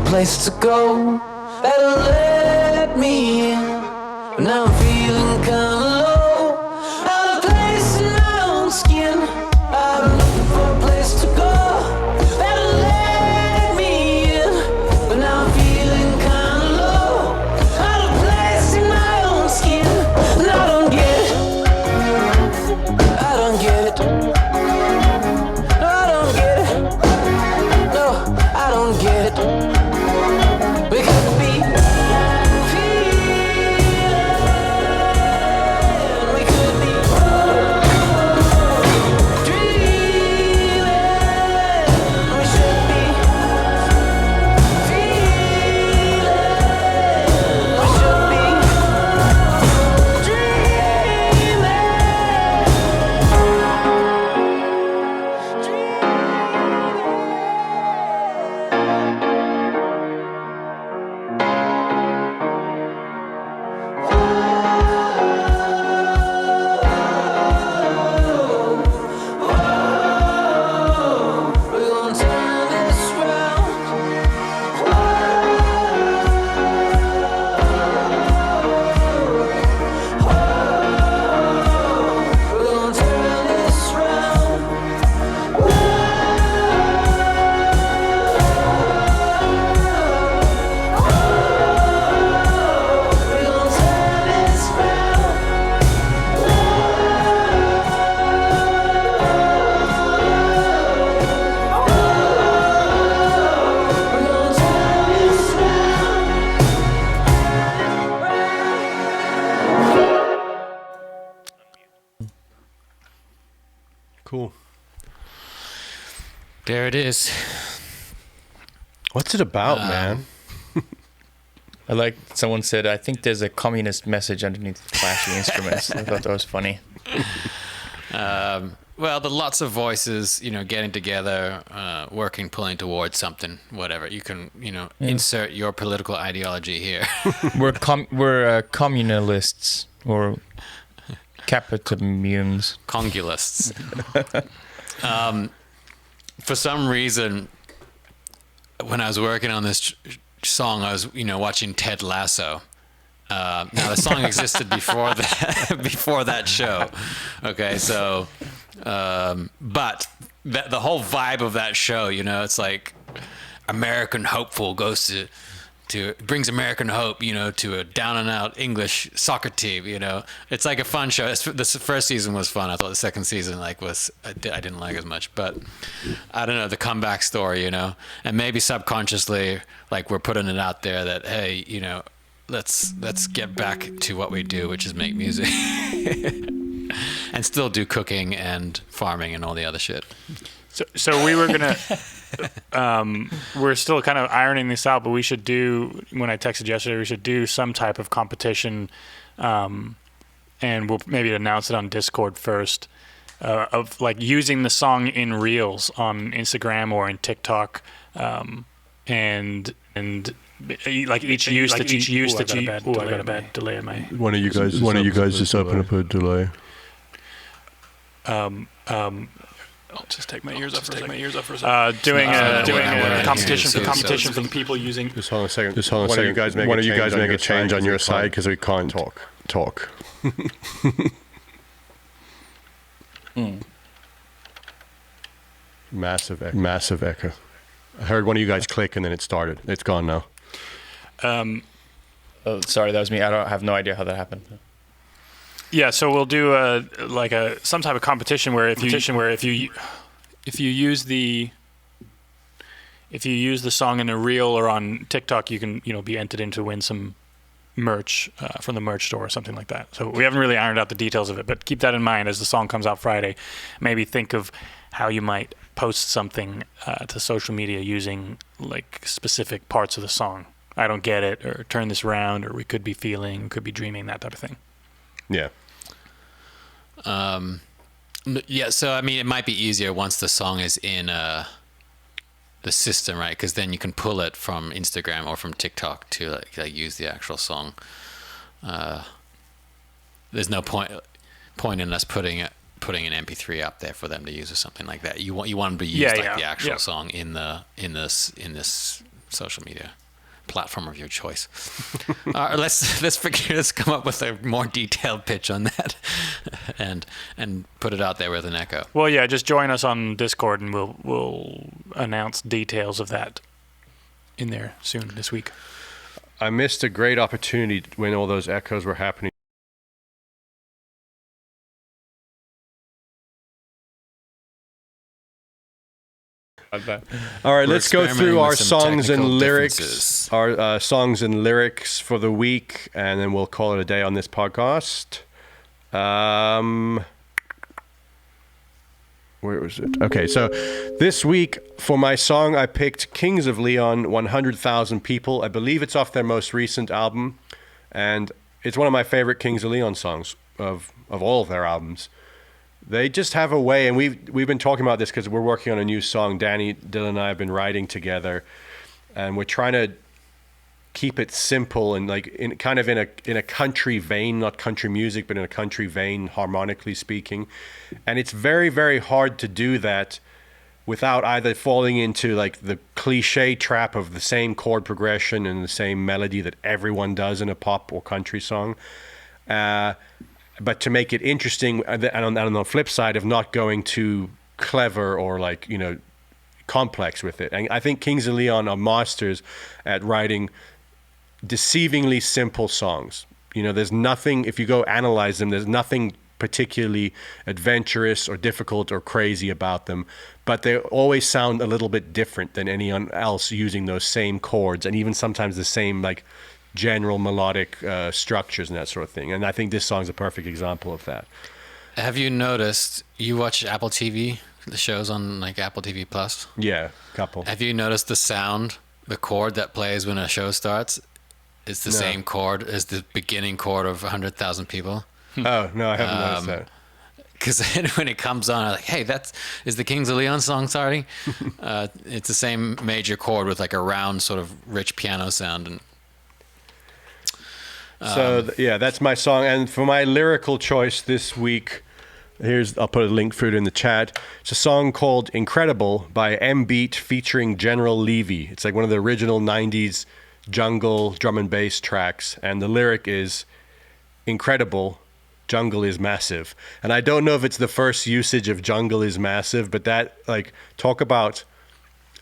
place to go that'll let me in, but now I'm feeling kinda low, out of place in my own skin. I've been looking for a place to go that'll let me in, but now I'm feeling kinda low, out of place in my own skin. And I don't get it, I don't get it, no, I don't get it, no, I don't get it. We could be feeling There it is. What's it about, man? I like someone said, I think there's a communist message underneath the flashy instruments. I thought that was funny. Well, the lots of voices, getting together, working, pulling towards something, whatever. You can, insert your political ideology here. We're communalists or capitalists. Congulists. For some reason, when I was working on this song, I was, watching Ted Lasso. Now the song existed before that show. Okay, so, but the whole vibe of that show, it's like American hopeful goes to brings American hope, to a down and out English soccer team. It's like a fun show. The first season was fun. I thought the second season I didn't like as much, but I don't know, the comeback story, and maybe subconsciously like we're putting it out there that, hey, let's get back to what we do, which is make music and still do cooking and farming and all the other shit. So we were gonna, we're still kind of ironing this out, but we should do, when I texted yesterday, we should do some type of competition, and we'll maybe announce it on Discord first, of like using the song in reels on Instagram or in TikTok, and like each use that you. I got a bad delay in my. One of you guys just open up a delay. I'll just take my ears off for a second. Doing a competition for the people using. Just hold on a second. One of you guys make a change on your side because we can't talk. Massive echo. I heard one of you guys click and then it started. It's gone now. Oh, sorry, that was me. I have no idea how that happened. Yeah, so we'll do some type of competition where if you use the song in a reel or on TikTok, you can be entered in to win some merch from the merch store or something like that. So we haven't really ironed out the details of it, but keep that in mind as the song comes out Friday. Maybe think of how you might post something to social media using like specific parts of the song. I don't get it, or turn this round, or we could be feeling, could be dreaming, that type of thing. Yeah. Yeah, so I mean, it might be easier once the song is in the system, right? Because then you can pull it from Instagram or from TikTok to like use the actual song. There's no point in us putting an MP3 up there for them to use or something like that. You want them to use the actual song in this social media platform of your choice. Let's come up with a more detailed pitch on that, and put it out there with an echo. Well, yeah, just join us on Discord, and we'll announce details of that in there soon this week. I missed a great opportunity when all those echoes were happening. All right, let's go through our songs and lyrics. Our songs and lyrics for the week, and then we'll call it a day on this podcast. Where was it? Okay, so this week for my song, I picked Kings of Leon, 100,000 People. I believe it's off their most recent album, and it's one of my favorite Kings of Leon songs of all of their albums. They just have a way, and we've been talking about this because we're working on a new song. Danny, Dylan, and I have been writing together, and we're trying to keep it simple and like in a country vein, not country music, but in a country vein, harmonically speaking. And it's very, very hard to do that without either falling into like the cliche trap of the same chord progression and the same melody that everyone does in a pop or country song. But to make it interesting, and on the flip side of not going too clever or like, complex with it. And I think Kings of Leon are masters at writing deceivingly simple songs. There's nothing, if you go analyze them, there's nothing particularly adventurous or difficult or crazy about them, but they always sound a little bit different than anyone else using those same chords and even sometimes the same like general melodic structures and that sort of thing. And I think this song's a perfect example of that. Have you noticed, you watch Apple TV the shows on like Apple TV Plus? Yeah, couple. Have you noticed the sound, the chord that plays when a show starts? It's the No. same chord as the beginning chord of 100,000 People. Oh no, I haven't noticed that. Because when it comes on, I'm like, hey, is the Kings of Leon song starting? It's the same major chord with like a round sort of rich piano sound. And So yeah, that's my song. And for my lyrical choice this week, I'll put a link for it in the chat. It's a song called "Incredible" by M Beat featuring General Levy. It's like one of the original '90s jungle drum and bass tracks, and the lyric is "Incredible, jungle is massive." And I don't know if it's the first usage of "jungle is massive," but that, like, talk about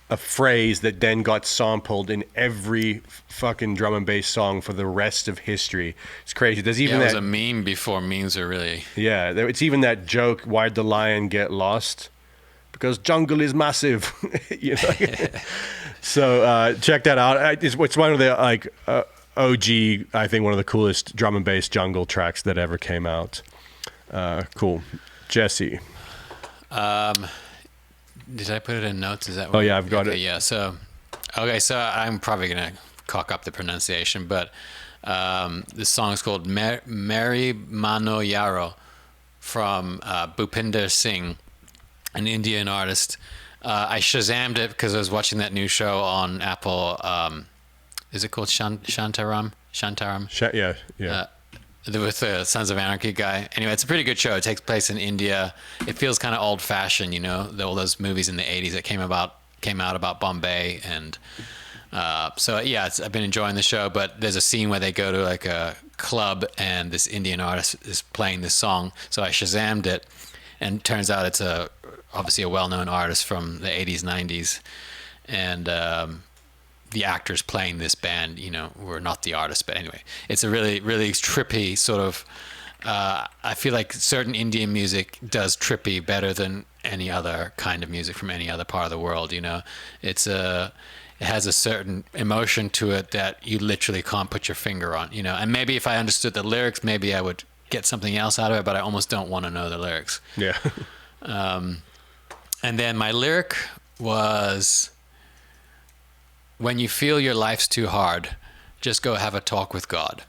a phrase that then got sampled in every fucking drum and bass song for the rest of history. It's crazy. There's even it was that. a meme before memes are really. Yeah, it's even that joke, why'd the lion get lost? Because jungle is massive. You know? So check that out. It's one of the OG, I think one of the coolest drum and bass jungle tracks that ever came out. Cool. Jesse. Did I put it in notes? Is that? Oh, yeah, I've got it. Yeah. So I'm probably gonna cock up the pronunciation, but this song is called "Mary Mano Yaro" from Bhupinder Singh, an Indian artist. I Shazammed it because I was watching that new show on Apple. Is it called Shantaram? Yeah. With the Sons of Anarchy guy. Anyway, it's a pretty good show. It takes place in India. It feels kind of old-fashioned, you know, all those movies in the 80s that came out about Bombay. And so, yeah, I've been enjoying the show. But there's a scene where they go to, like, a club, and this Indian artist is playing this song. So I Shazammed it, and turns out it's obviously a well-known artist from the 80s, 90s. And the actors playing this band, you know, were not the artists. But anyway, it's a really, really trippy sort of. I feel like certain Indian music does trippy better than any other kind of music from any other part of the world. You know, it has a certain emotion to it that you literally can't put your finger on. You know, and maybe if I understood the lyrics, maybe I would get something else out of it. But I almost don't want to know the lyrics. Yeah. And then my lyric was, when you feel your life's too hard, just go have a talk with God.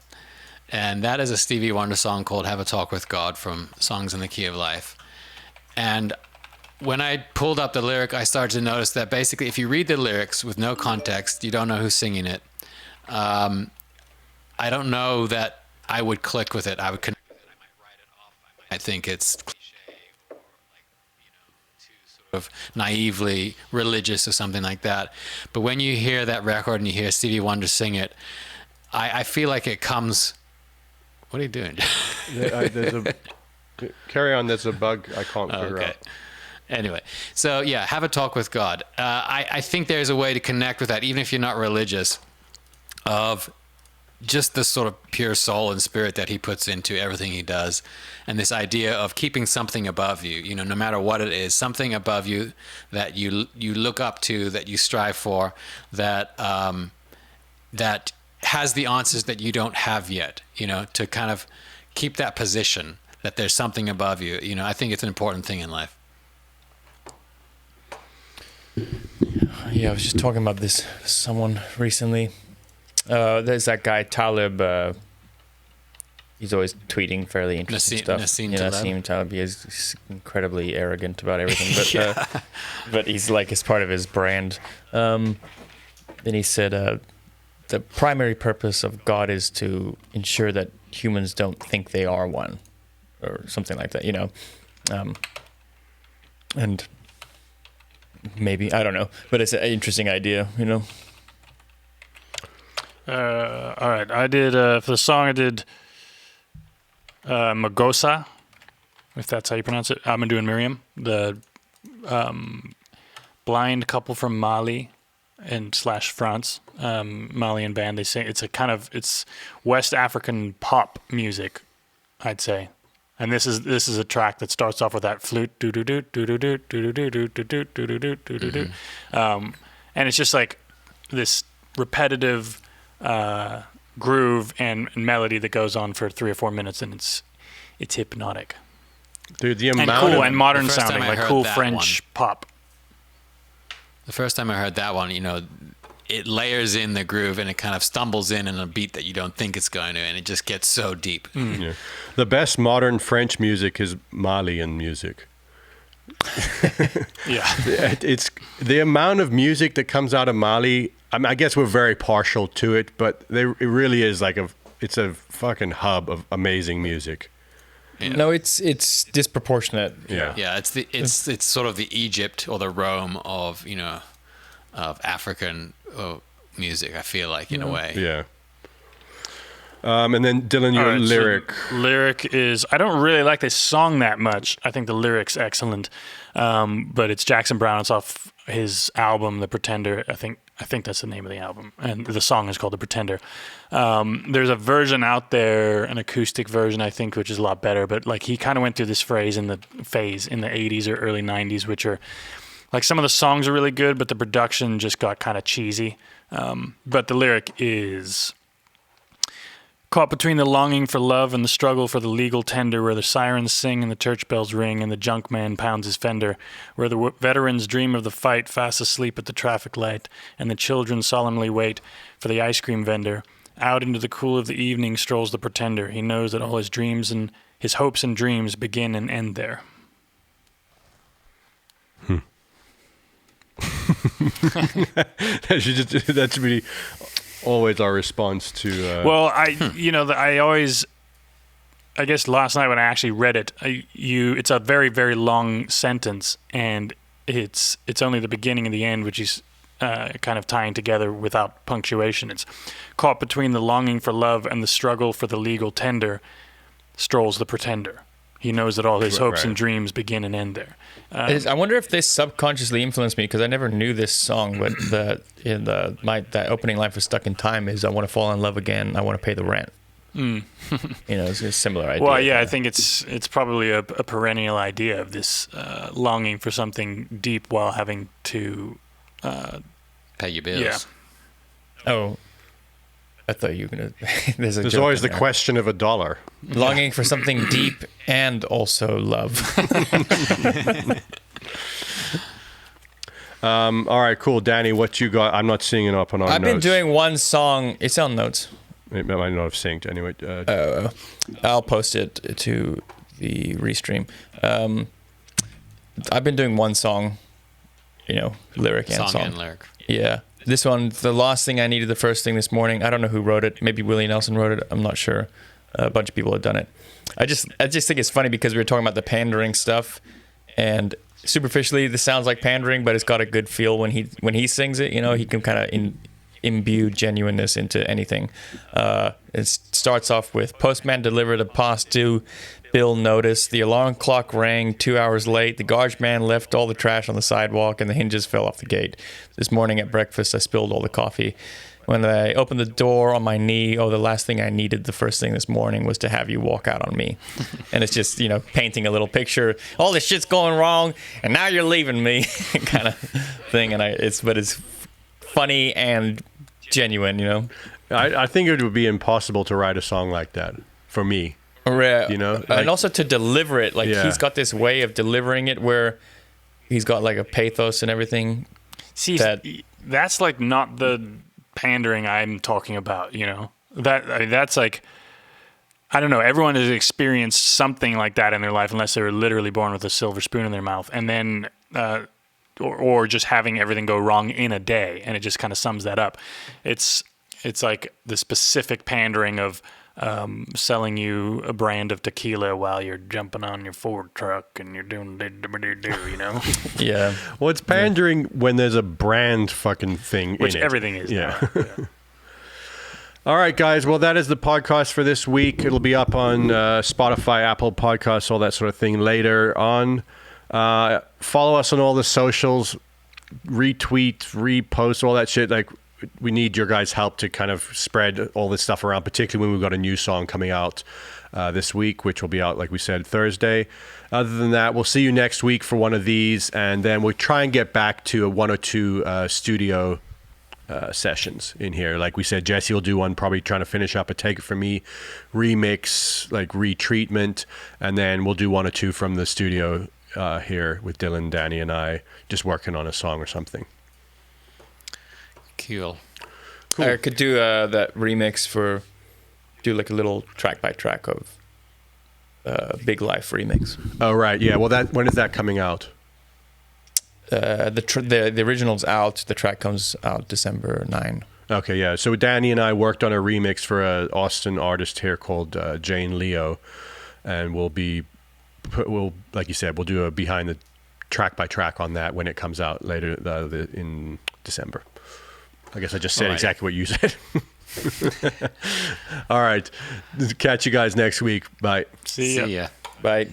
And that is a Stevie Wonder song called Have a Talk with God from Songs in the Key of Life. And when I pulled up the lyric, I started to notice that basically if you read the lyrics with no context, you don't know who's singing it. I don't know that I would click with it. I would connect with it. I might write it off. I might think it's cliche or like, you know, too sort of naively religious or something like that. But when you hear that record and you hear Stevie Wonder sing it, I feel like it comes. What are you doing? Carry on. There's a bug I can't figure out. Anyway, so yeah, have a talk with God. I think there's a way to connect with that, even if you're not religious, of just the sort of pure soul and spirit that he puts into everything he does. And this idea of keeping something above you, you know, no matter what it is, something above you that you look up to, that you strive for, that that has the answers that you don't have yet, you know, to kind of keep that position that there's something above you. You know, I think it's an important thing in life. Yeah, I was just talking about this with someone recently. There's that guy Talib. He's always tweeting fairly interesting stuff. Nassim Talib. He's incredibly arrogant about everything, but but he's like, it's part of his brand. Then he said the primary purpose of God is to ensure that humans don't think they are one, or something like that. You know, and maybe, I don't know, but it's an interesting idea. You know. All right, I did for the song. I did Magosa, if that's how you pronounce it. Amadou and Miriam, the blind couple from Mali and / France, Malian band. They sing. It's West African pop music, I'd say. And this is a track that starts off with that flute, do do do do do do do do do do do do do do do, and it's just like this repetitive groove and melody that goes on for 3 or 4 minutes, and it's hypnotic. Dude, the And amount cool of and modern the first time sounding, I like heard cool that French pop. The first time I heard that one, it layers in the groove and it kind of stumbles in a beat that you don't think it's going to, and it just gets so deep. yeah. The best modern French music is Malian music. Yeah. It's the amount of music that comes out of Mali. I mean, I guess we're very partial to it, but it really is like it's a fucking hub of amazing music. No, it's disproportionate. Yeah. Yeah, it's sort of the Egypt or the Rome of of African music. I feel like in a way. Yeah. And then Dylan, your All right, so lyric. lyric is, I don't really like this song that much. I think the lyric's excellent. But it's Jackson Browne. It's off his album, The Pretender. I think that's the name of the album. And the song is called The Pretender. There's a version out there, an acoustic version, I think, which is a lot better. But like he kind of went through this phase in the 80s or early 90s, which are like some of the songs are really good, but the production just got kind of cheesy. But the lyric is: caught between the longing for love and the struggle for the legal tender, where the sirens sing and the church bells ring and the junk man pounds his fender, where the veterans dream of the fight, fast asleep at the traffic light, and the children solemnly wait for the ice cream vendor. Out into the cool of the evening strolls the pretender. He knows that all his dreams and his hopes and dreams begin and end there. That should be always our response to. Well, I guess last night when I actually read it, it's a very, very long sentence, and it's only the beginning and the end, which is kind of tying together without punctuation. It's caught between the longing for love and the struggle for the legal tender, strolls the pretender. He knows that all his hopes and dreams begin and end there. I wonder if this subconsciously influenced me, because I never knew this song, but that opening line for "Stuck in Time" is, "I want to fall in love again. I want to pay the rent." It's a similar idea. Well, yeah, I think it's probably a perennial idea of this longing for something deep while having to Pay your bills. Yeah. Oh, I thought you were gonna. There's always the there. question of $1. Longing for something deep and also love. All right, cool. Danny, what you got? I'm not seeing it up on our I've been notes. doing one song. It's on notes. It might not have synced. Anyway. I'll post it to the restream. I've been doing one song, lyric and song. And lyric. Yeah. This one, the last thing I needed, the first thing this morning. I don't know who wrote it. Maybe Willie Nelson wrote it. I'm not sure. A bunch of people have done it. I just think it's funny because we were talking about the pandering stuff, and superficially this sounds like pandering, but it's got a good feel when he sings it. He can kind of imbue genuineness into anything. It starts off with: postman delivered a past due bill notice. The alarm clock rang 2 hours late. The garbage man left all the trash on the sidewalk and the hinges fell off the gate. This morning at breakfast I spilled all the coffee. When I opened the door on my knee, the last thing I needed the first thing this morning was to have you walk out on me. And it's just, painting a little picture. All this shit's going wrong and now you're leaving me kind of thing. And it's funny and genuine, I think it would be impossible to write a song like that for me. And also to deliver it. Like, Yeah. he's got this way of delivering it where he's got like a pathos and everything. See, that's like not the pandering I'm talking about, that's like, I don't know, everyone has experienced something like that in their life, unless they were literally born with a silver spoon in their mouth, and then or just having everything go wrong in a day, and it just kind of sums that up. It's like the specific pandering of selling you a brand of tequila while you're jumping on your Ford truck and you're doing Yeah. Well, it's pandering when there's a brand fucking thing which in it. everything is Yeah. now. Yeah. All right, guys. Well, that is the podcast for this week. It'll be up on Spotify, Apple Podcasts, all that sort of thing later on. Follow us on all the socials, retweet, repost, all that shit. Like, we need your guys' help to kind of spread all this stuff around, particularly when we've got a new song coming out this week, which will be out, like we said, Thursday. Other than that, we'll see you next week for one of these, and then we'll try and get back to a 1 or 2 studio sessions in here. Like we said, Jesse will do one, probably trying to finish up a Take It From Me remix, like retreatment, and then we'll do 1 or 2 from the studio here with Dylan, Danny, and I, just working on a song or something. Cool. I could do that remix do like a little track by track of Big Life remix. Oh, right. Yeah. Well, when is that coming out? The original's out. The track comes out December 9. Okay, yeah. So Danny and I worked on a remix for an Austin artist here called Jane Leo, and we'll like you said, we'll do a behind the track by track on that when it comes out later in December. I guess I just said exactly what you said. All right. Catch you guys next week. Bye. See ya. See ya. Bye.